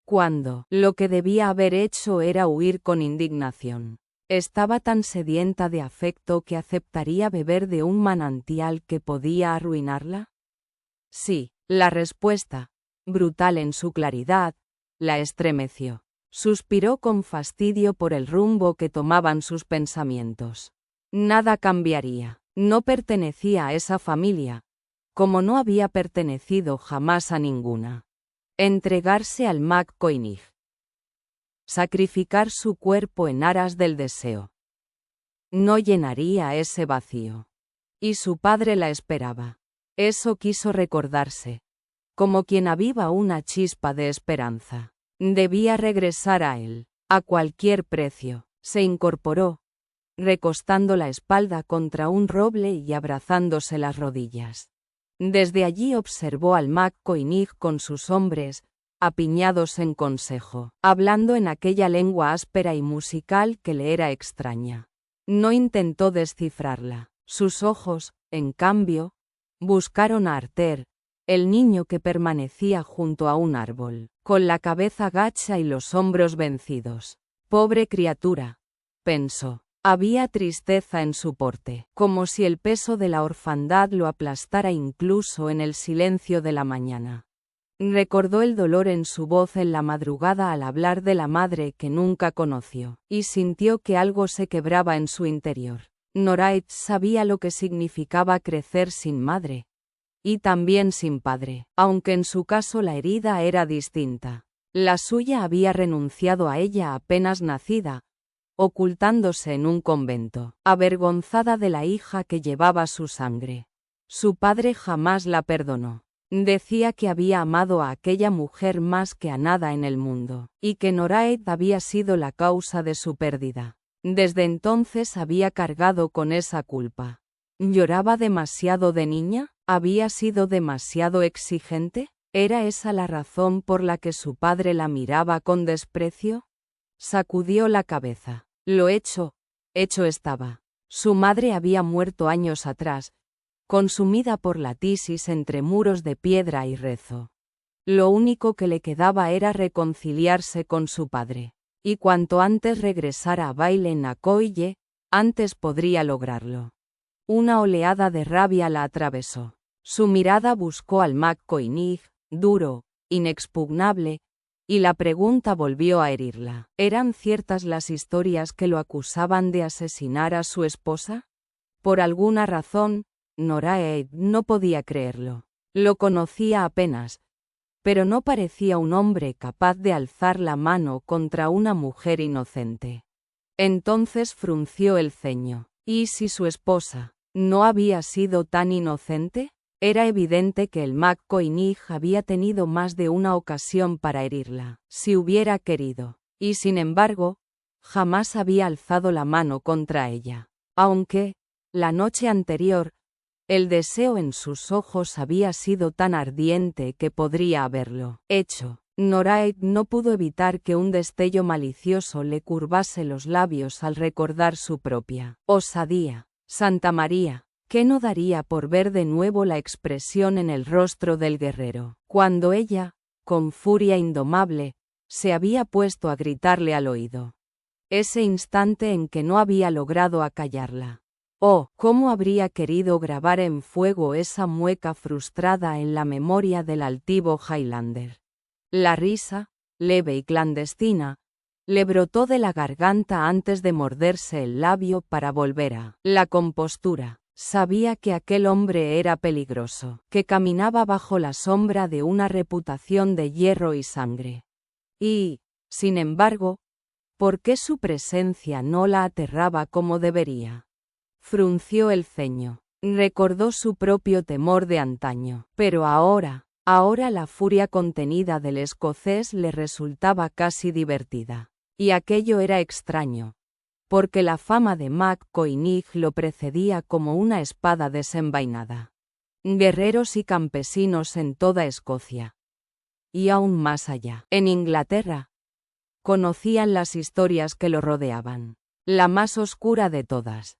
Cuando lo que debía haber hecho era huir con indignación. Estaba tan sedienta de afecto que aceptaría beber de un manantial que podía arruinarla. Sí, la respuesta, brutal en su claridad, la estremeció. Suspiró con fastidio por el rumbo que tomaban sus pensamientos. Nada cambiaría. No pertenecía a esa familia, como no había pertenecido jamás a ninguna. Entregarse al McCoynig. Sacrificar su cuerpo en aras del deseo. No llenaría ese vacío. Y su padre la esperaba. Eso quiso recordarse. Como quien aviva una chispa de esperanza. Debía regresar a él, a cualquier precio. Se incorporó, recostando la espalda contra un roble y abrazándose las rodillas. Desde allí observó al McCoynig con sus hombres, apiñados en consejo, hablando en aquella lengua áspera y musical que le era extraña. No intentó descifrarla. Sus ojos, en cambio, buscaron a Arthur, el niño que permanecía junto a un árbol, con la cabeza gacha y los hombros vencidos. Pobre criatura, pensó. Había tristeza en su porte, como si el peso de la orfandad lo aplastara incluso en el silencio de la mañana. Recordó el dolor en su voz en la madrugada al hablar de la madre que nunca conoció, y sintió que algo se quebraba en su interior. Noraid sabía lo que significaba crecer sin madre, y también sin padre, aunque en su caso la herida era distinta. La suya había renunciado a ella apenas nacida, ocultándose en un convento, avergonzada de la hija que llevaba su sangre. Su padre jamás la perdonó. Decía que había amado a aquella mujer más que a nada en el mundo, y que Noraid había sido la causa de su pérdida. Desde entonces había cargado con esa culpa. ¿Lloraba demasiado de niña? ¿Había sido demasiado exigente? ¿Era esa la razón por la que su padre la miraba con desprecio? Sacudió la cabeza. Lo hecho estaba. Su madre había muerto años atrás, consumida por la tisis entre muros de piedra y rezo. Lo único que le quedaba era reconciliarse con su padre, y cuanto antes regresara a Bailen-Nacoille, antes podría lograrlo. Una oleada de rabia la atravesó. Su mirada buscó al McCoynig, duro, inexpugnable, y la pregunta volvió a herirla. ¿Eran ciertas las historias que lo acusaban de asesinar a su esposa? Por alguna razón, Noraid no podía creerlo. Lo conocía apenas, pero no parecía un hombre capaz de alzar la mano contra una mujer inocente. Entonces frunció el ceño. ¿Y si su esposa no había sido tan inocente? Era evidente que el McCoynig había tenido más de una ocasión para herirla, si hubiera querido, y sin embargo, jamás había alzado la mano contra ella. Aunque, la noche anterior, el deseo en sus ojos había sido tan ardiente que podría haberlo hecho. Noraid no pudo evitar que un destello malicioso le curvase los labios al recordar su propia osadía. Santa María, ¿qué no daría por ver de nuevo la expresión en el rostro del guerrero, cuando ella, con furia indomable, se había puesto a gritarle al oído? Ese instante en que no había logrado acallarla. Oh, cómo habría querido grabar en fuego esa mueca frustrada en la memoria del altivo Highlander. La risa, leve y clandestina, le brotó de la garganta antes de morderse el labio para volver a la compostura. Sabía que aquel hombre era peligroso, que caminaba bajo la sombra de una reputación de hierro y sangre. Y, sin embargo, ¿por qué su presencia no la aterraba como debería? Frunció el ceño. Recordó su propio temor de antaño, pero ahora la furia contenida del escocés le resultaba casi divertida. Y aquello era extraño, porque la fama de McCoynig lo precedía como una espada desenvainada. Guerreros y campesinos en toda Escocia, y aún más allá, en Inglaterra, conocían las historias que lo rodeaban. La más oscura de todas,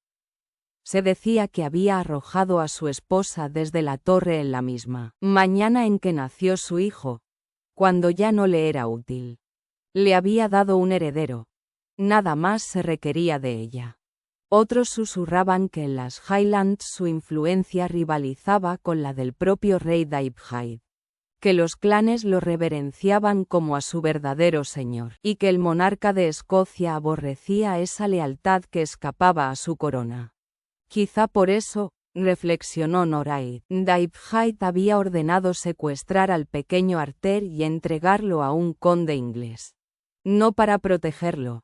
Se decía que había arrojado a su esposa desde la torre en la misma mañana en que nació su hijo, cuando ya no le era útil. Le había dado un heredero. Nada más se requería de ella. Otros susurraban que en las Highlands su influencia rivalizaba con la del propio rey Daibhaid, que los clanes lo reverenciaban como a su verdadero señor, y que el monarca de Escocia aborrecía esa lealtad que escapaba a su corona. Quizá por eso, reflexionó Noraid, Daibhaid había ordenado secuestrar al pequeño Arter y entregarlo a un conde inglés. No para protegerlo,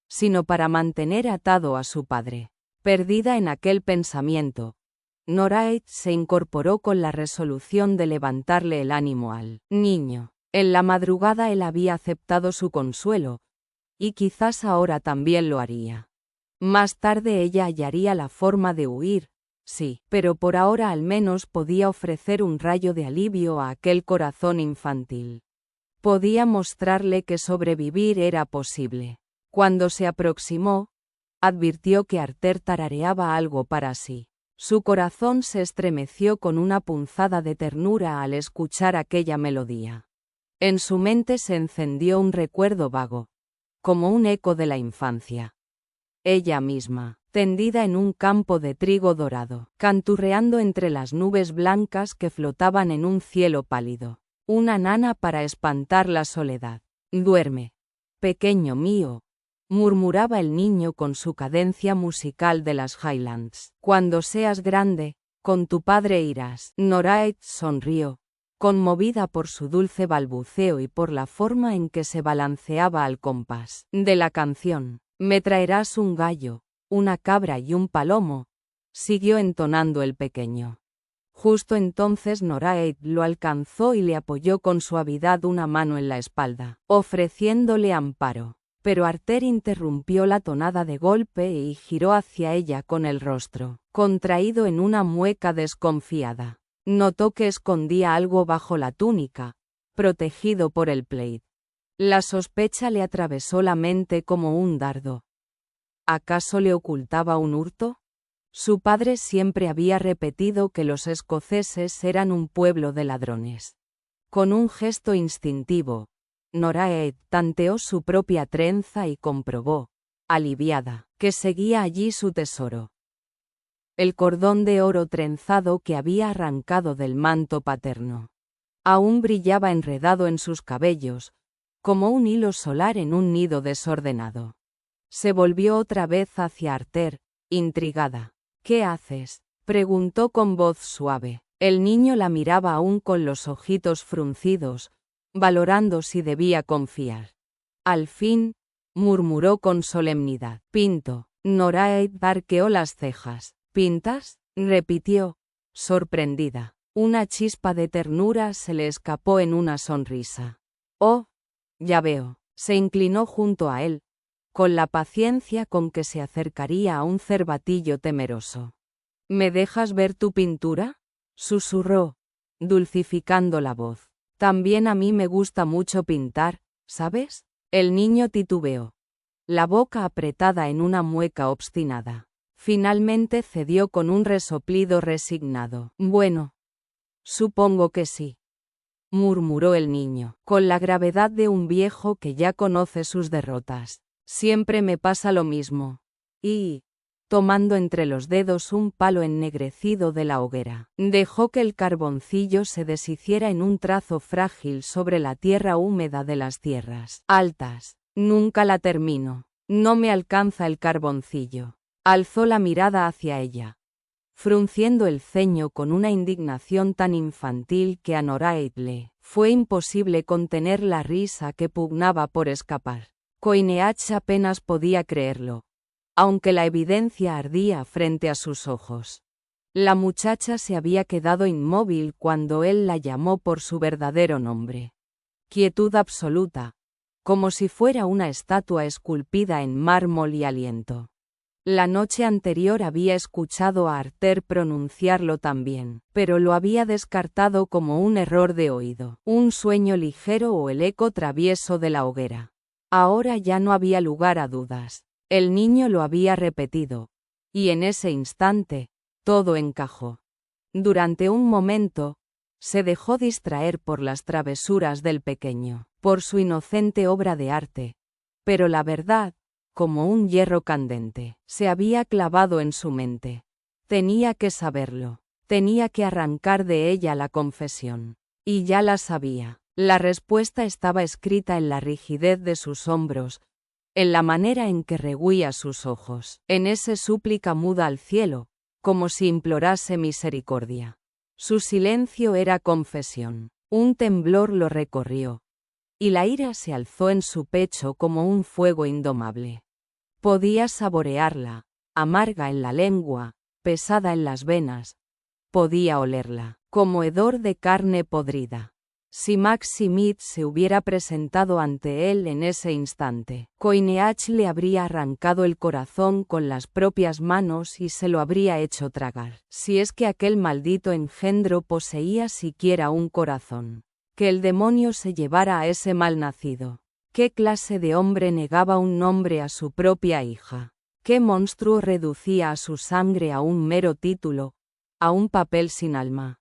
sino para mantener atado a su padre. Perdida en aquel pensamiento, Noraid se incorporó con la resolución de levantarle el ánimo al niño. En la madrugada él había aceptado su consuelo, y quizás ahora también lo haría. Más tarde ella hallaría la forma de huir, sí, pero por ahora al menos podía ofrecer un rayo de alivio a aquel corazón infantil. Podía mostrarle que sobrevivir era posible. Cuando se aproximó, advirtió que Arter tarareaba algo para sí. Su corazón se estremeció con una punzada de ternura al escuchar aquella melodía. En su mente se encendió un recuerdo vago, como un eco de la infancia. Ella misma, tendida en un campo de trigo dorado, canturreando entre las nubes blancas que flotaban en un cielo pálido. Una nana para espantar la soledad. Duerme, pequeño mío, murmuraba el niño con su cadencia musical de las Highlands. Cuando seas grande, con tu padre irás. Noraid sonrió, conmovida por su dulce balbuceo y por la forma en que se balanceaba al compás de la canción. Me traerás un gallo, una cabra y un palomo, siguió entonando el pequeño. Justo entonces Noraid lo alcanzó y le apoyó con suavidad una mano en la espalda, ofreciéndole amparo. Pero Arter interrumpió la tonada de golpe y giró hacia ella con el rostro contraído en una mueca desconfiada. Notó que escondía algo bajo la túnica, protegido por el plaid. La sospecha le atravesó la mente como un dardo. ¿Acaso le ocultaba un hurto? Su padre siempre había repetido que los escoceses eran un pueblo de ladrones. Con un gesto instintivo, Noraid tanteó su propia trenza y comprobó, aliviada, que seguía allí su tesoro. El cordón de oro trenzado que había arrancado del manto paterno. Aún brillaba enredado en sus cabellos, como un hilo solar en un nido desordenado. Se volvió otra vez hacia Arter, intrigada. ¿Qué haces?, preguntó con voz suave. El niño la miraba aún con los ojitos fruncidos, valorando si debía confiar. Al fin, murmuró con solemnidad. Pinto. Noraid arqueó las cejas. ¿Pintas?, repitió, sorprendida. Una chispa de ternura se le escapó en una sonrisa. Oh, ya veo. Se inclinó junto a él, con la paciencia con que se acercaría a un cervatillo temeroso. ¿Me dejas ver tu pintura?, susurró, dulcificando la voz. También a mí me gusta mucho pintar, ¿sabes? El niño titubeó, la boca apretada en una mueca obstinada. Finalmente cedió con un resoplido resignado. Bueno, supongo que sí, murmuró el niño, con la gravedad de un viejo que ya conoce sus derrotas. Siempre me pasa lo mismo. Y, tomando entre los dedos un palo ennegrecido de la hoguera, dejó que el carboncillo se deshiciera en un trazo frágil sobre la tierra húmeda de las tierras altas. Nunca la termino. No me alcanza el carboncillo. Alzó la mirada hacia ella, frunciendo el ceño con una indignación tan infantil que a Noraid le fue imposible contener la risa que pugnaba por escapar. Coineach apenas podía creerlo, aunque la evidencia ardía frente a sus ojos. La muchacha se había quedado inmóvil cuando él la llamó por su verdadero nombre. Quietud absoluta, como si fuera una estatua esculpida en mármol y aliento. La noche anterior había escuchado a Arter pronunciarlo también, pero lo había descartado como un error de oído, un sueño ligero o el eco travieso de la hoguera. Ahora ya no había lugar a dudas. El niño lo había repetido, Y en ese instante, todo encajó. Durante un momento, se dejó distraer por las travesuras del pequeño, por su inocente obra de arte. Pero la verdad, como un hierro candente, se había clavado en su mente. Tenía que saberlo. Tenía que arrancar de ella la confesión. Y ya la sabía. La respuesta estaba escrita en la rigidez de sus hombros, en la manera en que rehuía sus ojos, en esa súplica muda al cielo, como si implorase misericordia. Su silencio era confesión. Un temblor lo recorrió, y la ira se alzó en su pecho como un fuego indomable. Podía saborearla, amarga en la lengua, pesada en las venas. Podía olerla, como hedor de carne podrida. Si Maximid se hubiera presentado ante él en ese instante, Coinneach le habría arrancado el corazón con las propias manos y se lo habría hecho tragar, si es que aquel maldito engendro poseía siquiera un corazón. Que el demonio se llevara a ese malnacido. ¿Qué clase de hombre negaba un nombre a su propia hija? ¿Qué monstruo reducía a su sangre a un mero título, a un papel sin alma?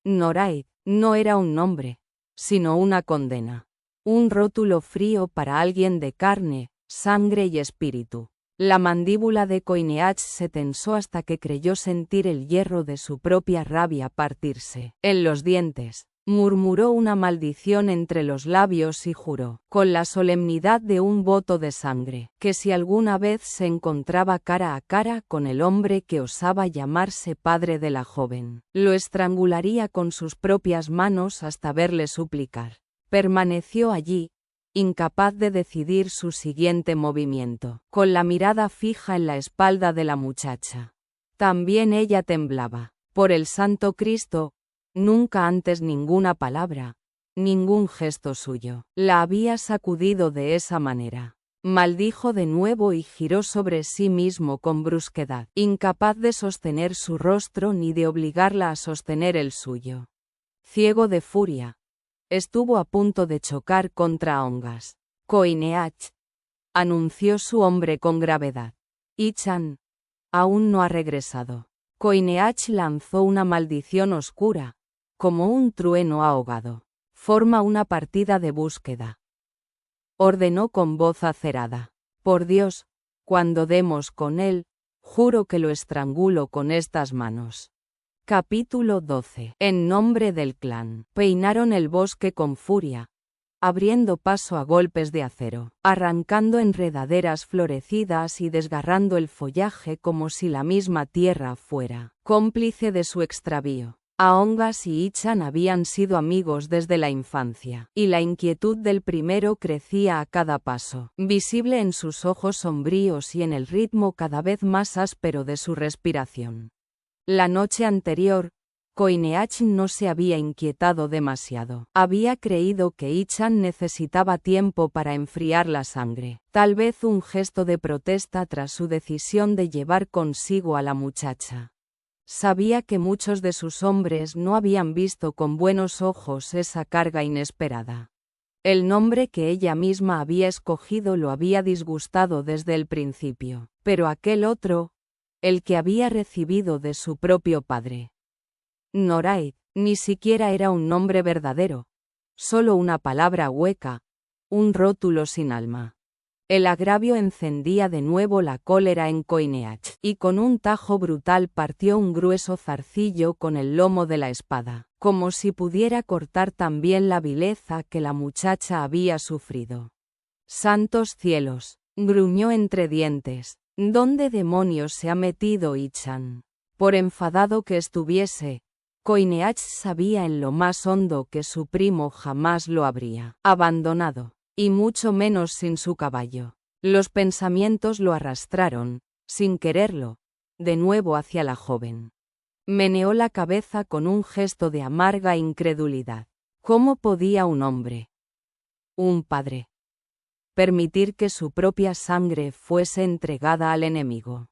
Noraid no era un nombre, sino una condena. Un rótulo frío para alguien de carne, sangre y espíritu. La mandíbula de Coinneach se tensó hasta que creyó sentir el hierro de su propia rabia partirse. En los dientes, murmuró una maldición entre los labios y juró, con la solemnidad de un voto de sangre, que si alguna vez se encontraba cara a cara con el hombre que osaba llamarse padre de la joven, lo estrangularía con sus propias manos hasta verle suplicar. Permaneció allí, incapaz de decidir su siguiente movimiento, con la mirada fija en la espalda de la muchacha. También ella temblaba. Por el Santo Cristo, nunca antes ninguna palabra, ningún gesto suyo, la había sacudido de esa manera. Maldijo de nuevo y giró sobre sí mismo con brusquedad, incapaz de sostener su rostro ni de obligarla a sostener el suyo. Ciego de furia, estuvo a punto de chocar contra Ongas. Coinneach, anunció su hombre con gravedad. Ichan, aún no ha regresado. Coinneach lanzó una maldición oscura, como un trueno ahogado. Forma una partida de búsqueda. Ordenó con voz acerada. Por Dios, cuando demos con él, juro que lo estrangulo con estas manos. Capítulo 12. En nombre del clan. Peinaron el bosque con furia, abriendo paso a golpes de acero, arrancando enredaderas florecidas y desgarrando el follaje como si la misma tierra fuera cómplice de su extravío. Aongas y Ichan habían sido amigos desde la infancia, y la inquietud del primero crecía a cada paso, visible en sus ojos sombríos y en el ritmo cada vez más áspero de su respiración. La noche anterior, Coinneach no se había inquietado demasiado. Había creído que Ichan necesitaba tiempo para enfriar la sangre, tal vez un gesto de protesta tras su decisión de llevar consigo a la muchacha. Sabía que muchos de sus hombres no habían visto con buenos ojos esa carga inesperada. El nombre que ella misma había escogido lo había disgustado desde el principio, pero aquel otro, el que había recibido de su propio padre, Noraid, ni siquiera era un nombre verdadero, solo una palabra hueca, un rótulo sin alma. El agravio encendía de nuevo la cólera en Coinneach, y con un tajo brutal partió un grueso zarcillo con el lomo de la espada, como si pudiera cortar también la vileza que la muchacha había sufrido. «Santos cielos», gruñó entre dientes, «¿dónde demonios se ha metido Ichan?» Por enfadado que estuviese, Coinneach sabía en lo más hondo que su primo jamás lo habría abandonado, y mucho menos sin su caballo. Los pensamientos lo arrastraron, sin quererlo, de nuevo hacia la joven. Meneó la cabeza con un gesto de amarga incredulidad. ¿Cómo podía un hombre, un padre, permitir que su propia sangre fuese entregada al enemigo?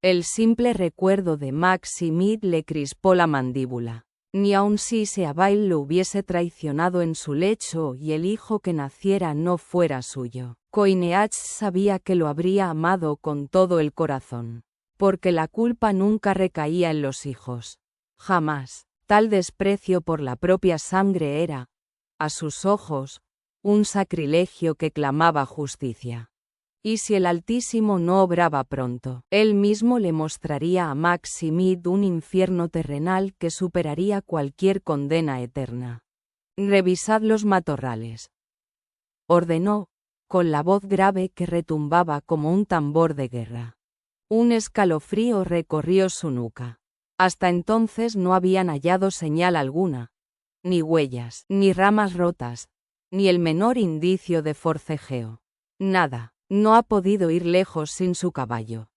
El simple recuerdo de Maximid le crispó la mandíbula. Ni aun si Seabail lo hubiese traicionado en su lecho y el hijo que naciera no fuera suyo, Coinneach sabía que lo habría amado con todo el corazón. porque la culpa nunca recaía en los hijos. Jamás. Tal desprecio por la propia sangre era, a sus ojos, un sacrilegio que clamaba justicia. Y si el Altísimo no obraba pronto, él mismo le mostraría a Maximid un infierno terrenal que superaría cualquier condena eterna. «Revisad los matorrales», ordenó, con la voz grave que retumbaba como un tambor de guerra. Un escalofrío recorrió su nuca. Hasta entonces no habían hallado señal alguna, ni huellas, ni ramas rotas, ni el menor indicio de forcejeo. Nada. No ha podido ir lejos sin su caballo,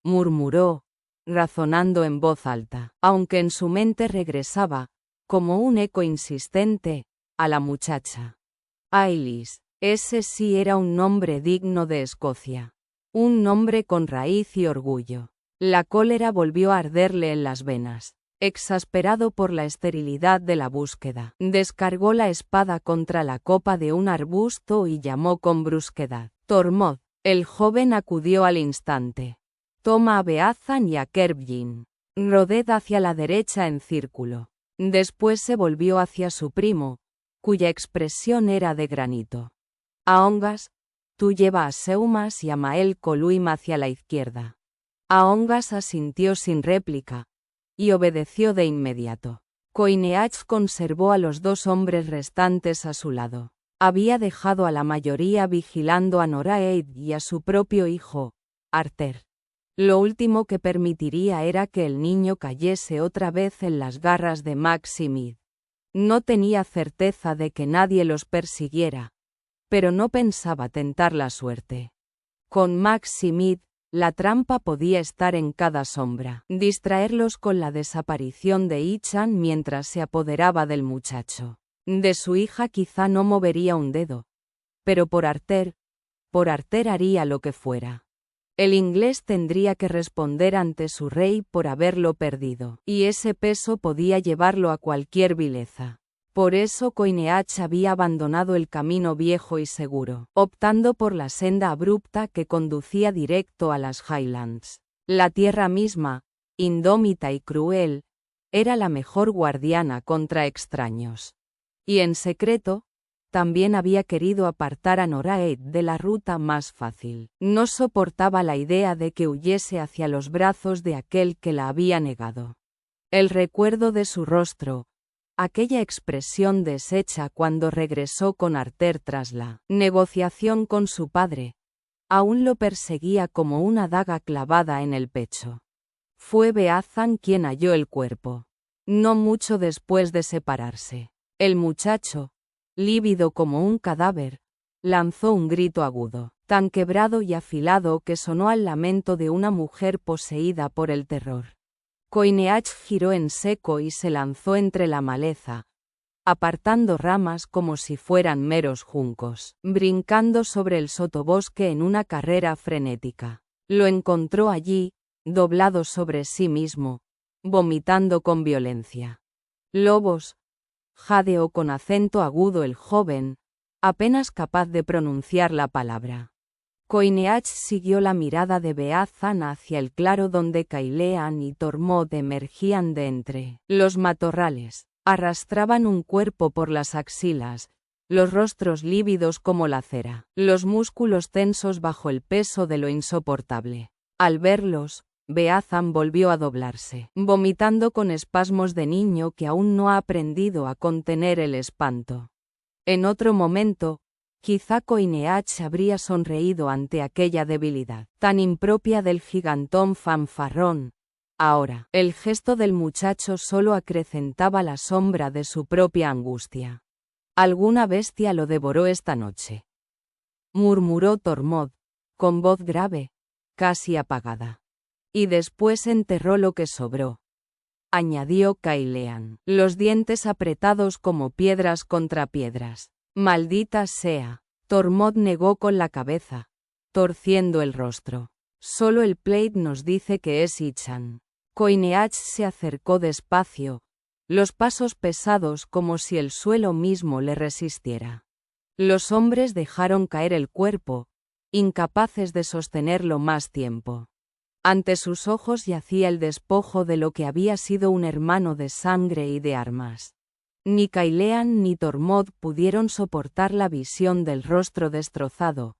murmuró, razonando en voz alta, aunque en su mente regresaba, como un eco insistente, a la muchacha. Ailis, ese sí era un nombre digno de Escocia. Un nombre con raíz y orgullo. La cólera volvió a arderle en las venas. Exasperado por la esterilidad de la búsqueda, descargó la espada contra la copa de un arbusto y llamó con brusquedad: «Tormod». El joven acudió al instante. «Toma a Beazan y a Kerbjin. Roded hacia la derecha en círculo». Después se volvió hacia su primo, cuya expresión era de granito. «Aongas, tú lleva a Seumas y a Mael Coluim hacia la izquierda». Aongas asintió sin réplica, y obedeció de inmediato. Coineach conservó a los dos hombres restantes a su lado. Había dejado a la mayoría vigilando a Noraeid y a su propio hijo, Arter. Lo último que permitiría era que el niño cayese otra vez en las garras de Maximid. No tenía certeza de que nadie los persiguiera, pero no pensaba tentar la suerte. Con Maximid, la trampa podía estar en cada sombra. Distraerlos con la desaparición de Ichan mientras se apoderaba del muchacho. De su hija quizá no movería un dedo. Pero por Arter haría lo que fuera. El inglés tendría que responder ante su rey por haberlo perdido, y ese peso podía llevarlo a cualquier vileza. Por eso Coineach había abandonado el camino viejo y seguro, optando por la senda abrupta que conducía directo a las Highlands. La tierra misma, indómita y cruel, era la mejor guardiana contra extraños. Y en secreto, también había querido apartar a Noraeid de la ruta más fácil. No soportaba la idea de que huyese hacia los brazos de aquel que la había negado. El recuerdo de su rostro, aquella expresión deshecha cuando regresó con Arter tras la negociación con su padre, aún lo perseguía como una daga clavada en el pecho. Fue Beazan quien halló el cuerpo. No mucho después de separarse. El muchacho, lívido como un cadáver, lanzó un grito agudo, tan quebrado y afilado que sonó al lamento de una mujer poseída por el terror. Coineach giró en seco y se lanzó entre la maleza, apartando ramas como si fueran meros juncos, brincando sobre el sotobosque en una carrera frenética. Lo encontró allí, doblado sobre sí mismo, vomitando con violencia. «Lobos», jadeó con acento agudo el joven, apenas capaz de pronunciar la palabra. Coineach siguió la mirada de Beazan hacia el claro donde Cailean y Tormod emergían de entre los matorrales. Arrastraban un cuerpo por las axilas, los rostros lívidos como la cera, los músculos tensos bajo el peso de lo insoportable. Al verlos, Beazan volvió a doblarse, vomitando con espasmos de niño que aún no ha aprendido a contener el espanto. En otro momento, quizá Coineach habría sonreído ante aquella debilidad, tan impropia del gigantón fanfarrón. Ahora, el gesto del muchacho solo acrecentaba la sombra de su propia angustia. «Alguna bestia lo devoró esta noche», murmuró Tormod, con voz grave, casi apagada. «Y después enterró lo que sobró», añadió Cailean, los dientes apretados como piedras contra piedras. «Maldita sea». Tormod negó con la cabeza, torciendo el rostro. «Solo el Plate nos dice que es Ichan». Coineach se acercó despacio, los pasos pesados como si el suelo mismo le resistiera. Los hombres dejaron caer el cuerpo, incapaces de sostenerlo más tiempo. Ante sus ojos yacía el despojo de lo que había sido un hermano de sangre y de armas. Ni Cailean ni Tormod pudieron soportar la visión del rostro destrozado.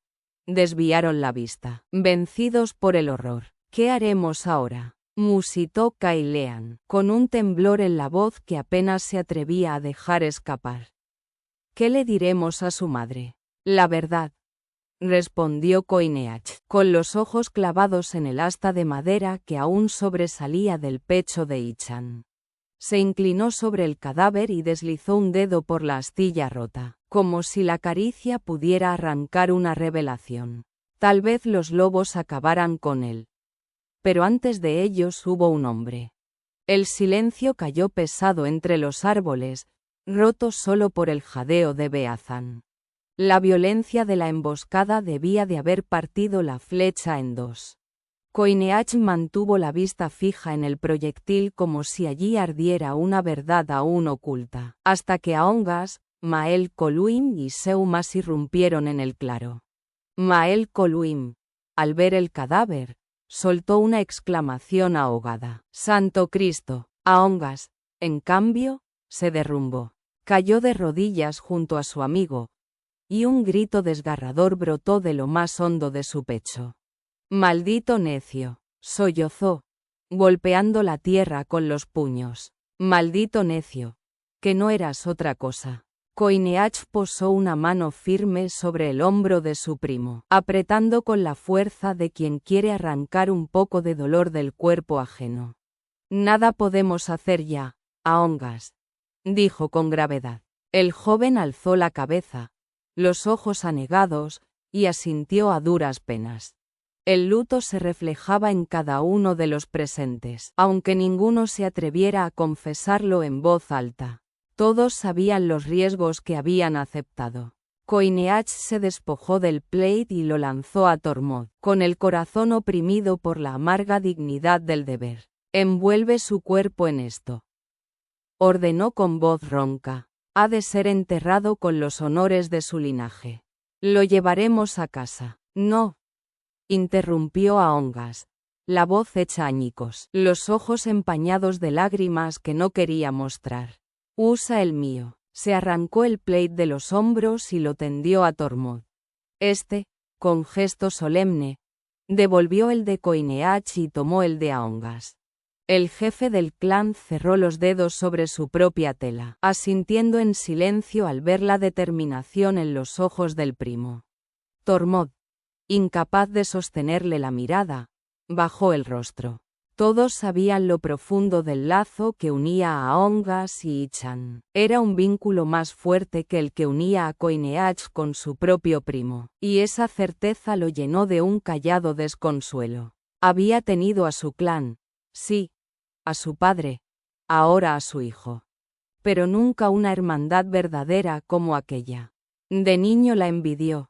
Desviaron la vista, vencidos por el horror. ¿Qué haremos ahora?, musitó Cailean, con un temblor en la voz que apenas se atrevía a dejar escapar. ¿Qué le diremos a su madre? La verdad, respondió Coineach, con los ojos clavados en el asta de madera que aún sobresalía del pecho de Ichan. Se inclinó sobre el cadáver y deslizó un dedo por la astilla rota, como si la caricia pudiera arrancar una revelación. Tal vez los lobos acabaran con él. Pero antes de ellos hubo un hombre. El silencio cayó pesado entre los árboles, roto solo por el jadeo de Beazan. La violencia de la emboscada debía de haber partido la flecha en dos. Coineach mantuvo la vista fija en el proyectil como si allí ardiera una verdad aún oculta, hasta que Aongas, Mael Coluim y Seumas irrumpieron en el claro. Mael Coluim, al ver el cadáver, soltó una exclamación ahogada. ¡Santo Cristo! Aongas, en cambio, se derrumbó. Cayó de rodillas junto a su amigo, y un grito desgarrador brotó de lo más hondo de su pecho. «¡Maldito necio!», sollozó, golpeando la tierra con los puños. «¡Maldito necio! Que no eras otra cosa». Coineach posó una mano firme sobre el hombro de su primo, apretando con la fuerza de quien quiere arrancar un poco de dolor del cuerpo ajeno. «Nada podemos hacer ya, Aongas», dijo con gravedad. El joven alzó la cabeza, los ojos anegados, y asintió a duras penas. El luto se reflejaba en cada uno de los presentes, aunque ninguno se atreviera a confesarlo en voz alta. Todos sabían los riesgos que habían aceptado. Coineach se despojó del plaid y lo lanzó a Tormod, con el corazón oprimido por la amarga dignidad del deber. «Envuelve su cuerpo en esto», ordenó con voz ronca. «Ha de ser enterrado con los honores de su linaje. Lo llevaremos a casa». «No», interrumpió Aongas, la voz hecha añicos, los ojos empañados de lágrimas que no quería mostrar. «Usa el mío». Se arrancó el plaid de los hombros y lo tendió a Tormod. Este, con gesto solemne, devolvió el de Coineach y tomó el de Aongas. El jefe del clan cerró los dedos sobre su propia tela, asintiendo en silencio al ver la determinación en los ojos del primo. Tormod, incapaz de sostenerle la mirada, bajó el rostro. Todos sabían lo profundo del lazo que unía a Aongas y Ichan. Era un vínculo más fuerte que el que unía a Coineach con su propio primo, y esa certeza lo llenó de un callado desconsuelo. Había tenido a su clan, sí, a su padre, ahora a su hijo. Pero nunca una hermandad verdadera como aquella. De niño la envidió.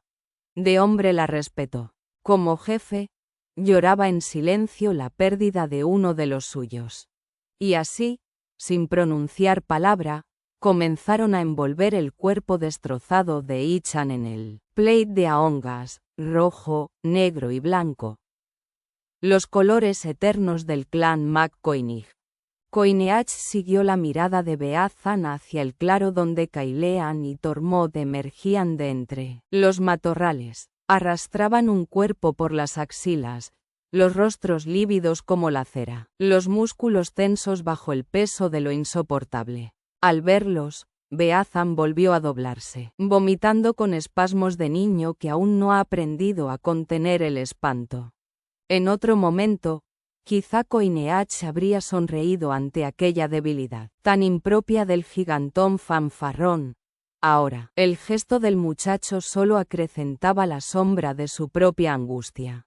De hombre la respetó. Como jefe, lloraba en silencio la pérdida de uno de los suyos. Y así, sin pronunciar palabra, comenzaron a envolver el cuerpo destrozado de Ichan en el plaid de Aongas, rojo, negro y blanco. Los colores eternos del clan McCoinig. Coineach siguió la mirada de Beazan hacia el claro donde Cailean y Tormod emergían de entre los matorrales. Arrastraban un cuerpo por las axilas, los rostros lívidos como la cera, los músculos tensos bajo el peso de lo insoportable. Al verlos, Beazan volvió a doblarse, vomitando con espasmos de niño que aún no ha aprendido a contener el espanto. En otro momento, quizá Coineach habría sonreído ante aquella debilidad, tan impropia del gigantón fanfarrón. Ahora, el gesto del muchacho solo acrecentaba la sombra de su propia angustia.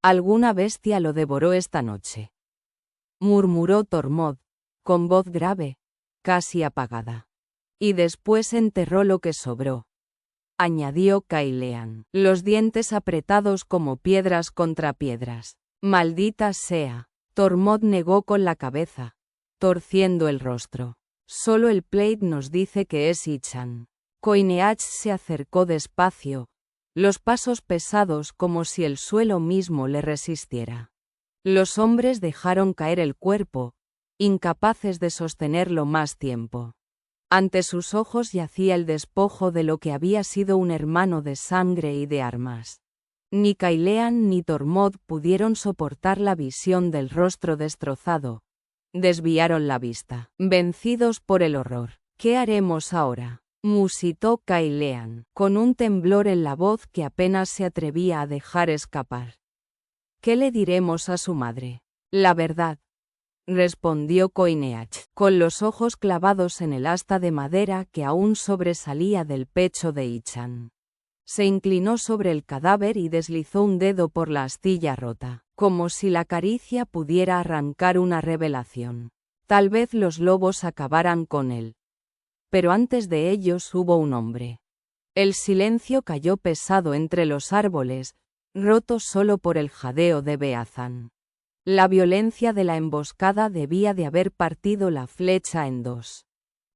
«Alguna bestia lo devoró esta noche», murmuró Tormod, con voz grave, casi apagada. «Y después enterró lo que sobró», añadió Cailean, los dientes apretados como piedras contra piedras. «Maldita sea», Tormod negó con la cabeza, torciendo el rostro. «Solo el plaid nos dice que es Ichan». Coineach se acercó despacio, los pasos pesados como si el suelo mismo le resistiera. Los hombres dejaron caer el cuerpo, incapaces de sostenerlo más tiempo. Ante sus ojos yacía el despojo de lo que había sido un hermano de sangre y de armas. Ni Cailean ni Tormod pudieron soportar la visión del rostro destrozado. Desviaron la vista, vencidos por el horror. ¿Qué haremos ahora?, musitó Cailean, con un temblor en la voz que apenas se atrevía a dejar escapar. ¿Qué le diremos a su madre? La verdad, respondió Coineach, con los ojos clavados en el asta de madera que aún sobresalía del pecho de Ichan. Se inclinó sobre el cadáver y deslizó un dedo por la astilla rota, como si la caricia pudiera arrancar una revelación. Tal vez los lobos acabaran con él. Pero antes de ellos hubo un hombre. El silencio cayó pesado entre los árboles, roto solo por el jadeo de Beazan. La violencia de la emboscada debía de haber partido la flecha en dos.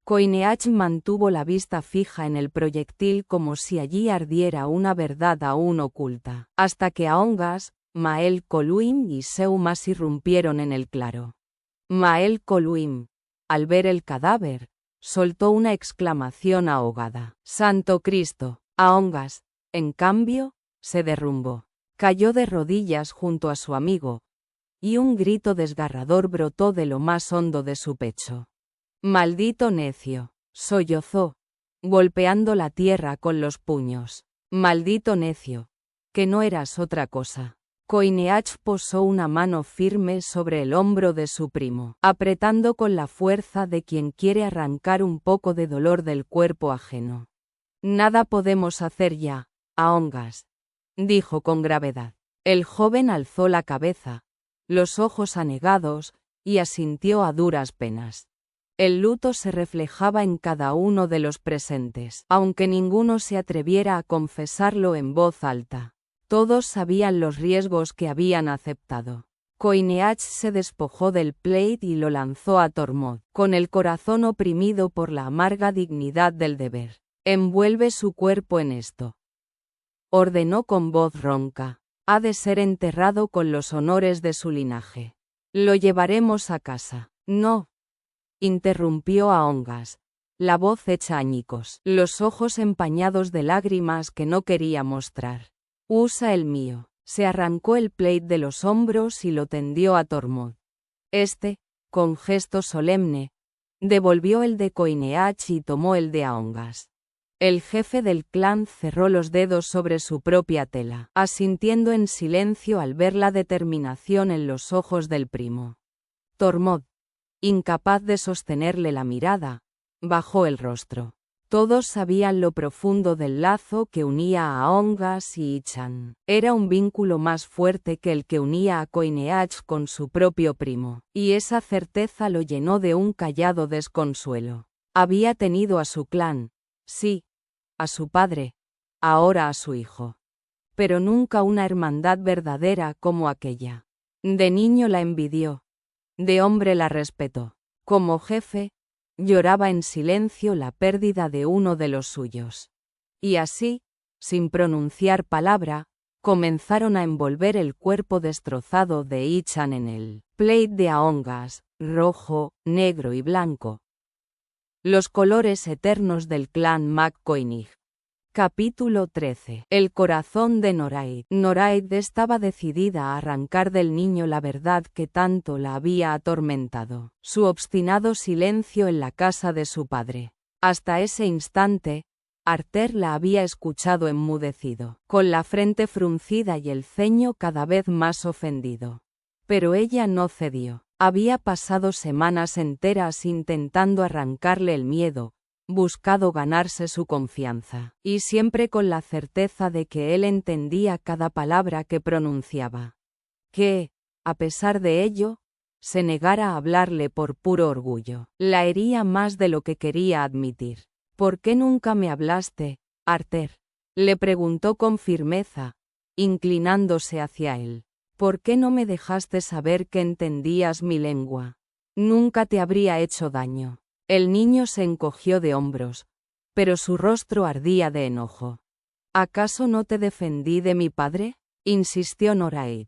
Coineach mantuvo la vista fija en el proyectil como si allí ardiera una verdad aún oculta, hasta que Aongas, Mael Coluim y Seumas irrumpieron en el claro. Mael Coluim, al ver el cadáver, soltó una exclamación ahogada. ¡Santo Cristo! Aongas, en cambio, se derrumbó. Cayó de rodillas junto a su amigo, y un grito desgarrador brotó de lo más hondo de su pecho. «Maldito necio», sollozó, golpeando la tierra con los puños. «Maldito necio, que no eras otra cosa». Coineach posó una mano firme sobre el hombro de su primo, apretando con la fuerza de quien quiere arrancar un poco de dolor del cuerpo ajeno. «Nada podemos hacer ya, Aongas», dijo con gravedad. El joven alzó la cabeza, los ojos anegados, y asintió a duras penas. El luto se reflejaba en cada uno de los presentes, aunque ninguno se atreviera a confesarlo en voz alta. Todos sabían los riesgos que habían aceptado. Coineach se despojó del plaid y lo lanzó a Tormod, con el corazón oprimido por la amarga dignidad del deber. «Envuelve su cuerpo en esto», ordenó con voz ronca. «Ha de ser enterrado con los honores de su linaje. Lo llevaremos a casa». «No», interrumpió Aongas, la voz hecha añicos, los ojos empañados de lágrimas que no quería mostrar. «Usa el mío». Se arrancó el plaid de los hombros y lo tendió a Tormod. Este, con gesto solemne, devolvió el de Coineach y tomó el de Aongas. El jefe del clan cerró los dedos sobre su propia tela, asintiendo en silencio al ver la determinación en los ojos del primo. Tormod, incapaz de sostenerle la mirada, bajó el rostro. Todos sabían lo profundo del lazo que unía a Aongas y Ichan. Era un vínculo más fuerte que el que unía a Coineach con su propio primo, y esa certeza lo llenó de un callado desconsuelo. Había tenido a su clan, sí, a su padre, ahora a su hijo. Pero nunca una hermandad verdadera como aquella. De niño la envidió. De hombre la respetó. Como jefe, lloraba en silencio la pérdida de uno de los suyos. Y así, sin pronunciar palabra, comenzaron a envolver el cuerpo destrozado de Ichan en el plaid de Aongas, rojo, negro y blanco. Los colores eternos del clan McCoinig. Capítulo 13. El corazón de Noraid. Noraid estaba decidida a arrancar del niño la verdad que tanto la había atormentado. Su obstinado silencio en la casa de su padre. Hasta ese instante, Arter la había escuchado enmudecido, con la frente fruncida y el ceño cada vez más ofendido. Pero ella no cedió. Había pasado semanas enteras intentando arrancarle el miedo, buscado ganarse su confianza, y siempre con la certeza de que él entendía cada palabra que pronunciaba. Que, a pesar de ello, se negara a hablarle por puro orgullo. La hería más de lo que quería admitir. «¿Por qué nunca me hablaste, Arter?», le preguntó con firmeza, inclinándose hacia él. «¿Por qué no me dejaste saber que entendías mi lengua? Nunca te habría hecho daño». El niño se encogió de hombros, pero su rostro ardía de enojo. «¿Acaso no te defendí de mi padre?», insistió Noraid.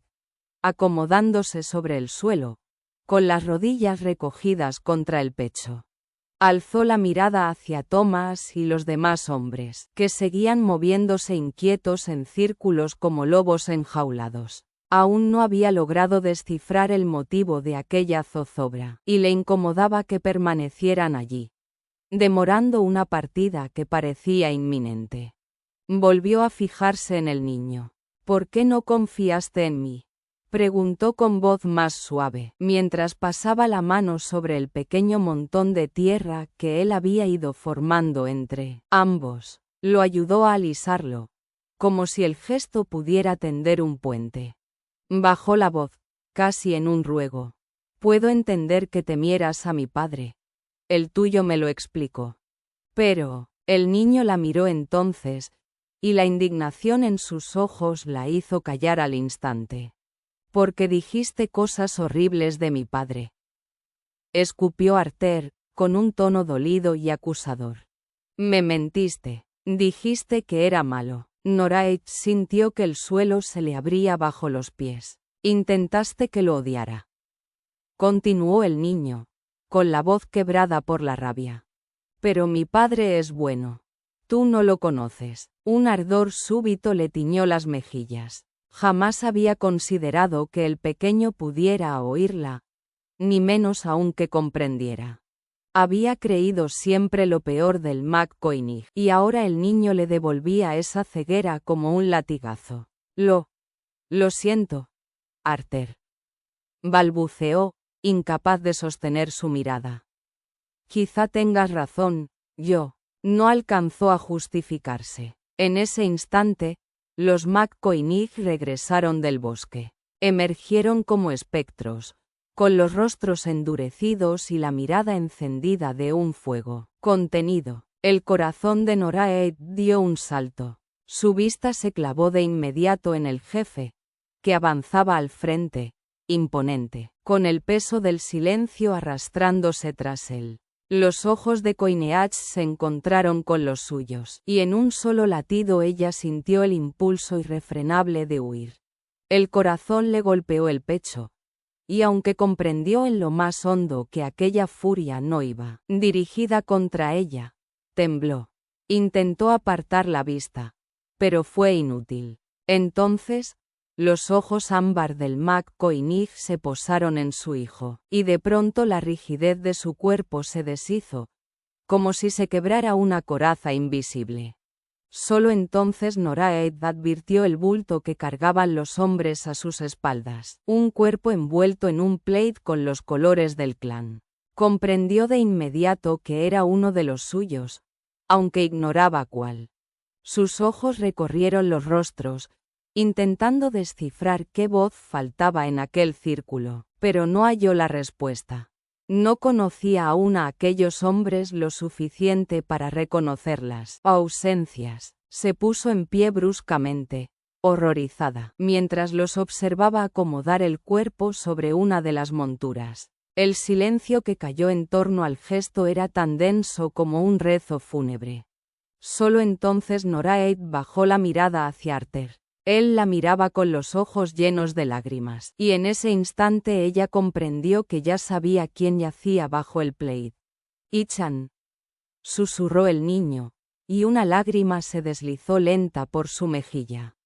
acomodándose sobre el suelo, con las rodillas recogidas contra el pecho. Alzó la mirada hacia Thomas y los demás hombres, que seguían moviéndose inquietos en círculos como lobos enjaulados. Aún no había logrado descifrar el motivo de aquella zozobra, y le incomodaba que permanecieran allí, demorando una partida que parecía inminente. Volvió a fijarse en el niño. «¿Por qué no confiaste en mí?», preguntó con voz más suave, mientras pasaba la mano sobre el pequeño montón de tierra que él había ido formando entre ambos. Lo ayudó a alisarlo, como si el gesto pudiera tender un puente. Bajó la voz, casi en un ruego. «Puedo entender que temieras a mi padre. El tuyo me lo explicó». Pero, el niño la miró entonces, y la indignación en sus ojos la hizo callar al instante. «Porque dijiste cosas horribles de mi padre», escupió Arthur, con un tono dolido y acusador. «Me mentiste. Dijiste que era malo». Noraid sintió que el suelo se le abría bajo los pies. «Intentaste que lo odiara», continuó el niño, con la voz quebrada por la rabia. «Pero mi padre es bueno. Tú no lo conoces». Un ardor súbito le tiñó las mejillas. Jamás había considerado que el pequeño pudiera oírla, ni menos aún que comprendiera. Había creído siempre lo peor del McCoynig, y ahora el niño le devolvía esa ceguera como un latigazo. Lo siento, Arthur», balbuceó, incapaz de sostener su mirada. «Quizá tengas razón, yo». No alcanzó a justificarse. En ese instante, los McCoynig regresaron del bosque. Emergieron como espectros, con los rostros endurecidos y la mirada encendida de un fuego contenido. El corazón de Noraid dio un salto. Su vista se clavó de inmediato en el jefe, que avanzaba al frente, imponente, con el peso del silencio arrastrándose tras él. Los ojos de Coineach se encontraron con los suyos, y en un solo latido ella sintió el impulso irrefrenable de huir. El corazón le golpeó el pecho, y aunque comprendió en lo más hondo que aquella furia no iba dirigida contra ella, tembló. Intentó apartar la vista, pero fue inútil. Entonces, los ojos ámbar del McCoynig se posaron en su hijo, y de pronto la rigidez de su cuerpo se deshizo, como si se quebrara una coraza invisible. Solo entonces Noraid advirtió el bulto que cargaban los hombres a sus espaldas, un cuerpo envuelto en un plaid con los colores del clan. Comprendió de inmediato que era uno de los suyos, aunque ignoraba cuál. Sus ojos recorrieron los rostros, intentando descifrar qué voz faltaba en aquel círculo, pero no halló la respuesta. No conocía aún a aquellos hombres lo suficiente para reconocerlas ausencias. Se puso en pie bruscamente, horrorizada, mientras los observaba acomodar el cuerpo sobre una de las monturas. El silencio que cayó en torno al gesto era tan denso como un rezo fúnebre. Solo entonces Noraid bajó la mirada hacia Arthur. Él la miraba con los ojos llenos de lágrimas, y en ese instante ella comprendió que ya sabía quién yacía bajo el plaid. «Ichan», susurró el niño, y una lágrima se deslizó lenta por su mejilla.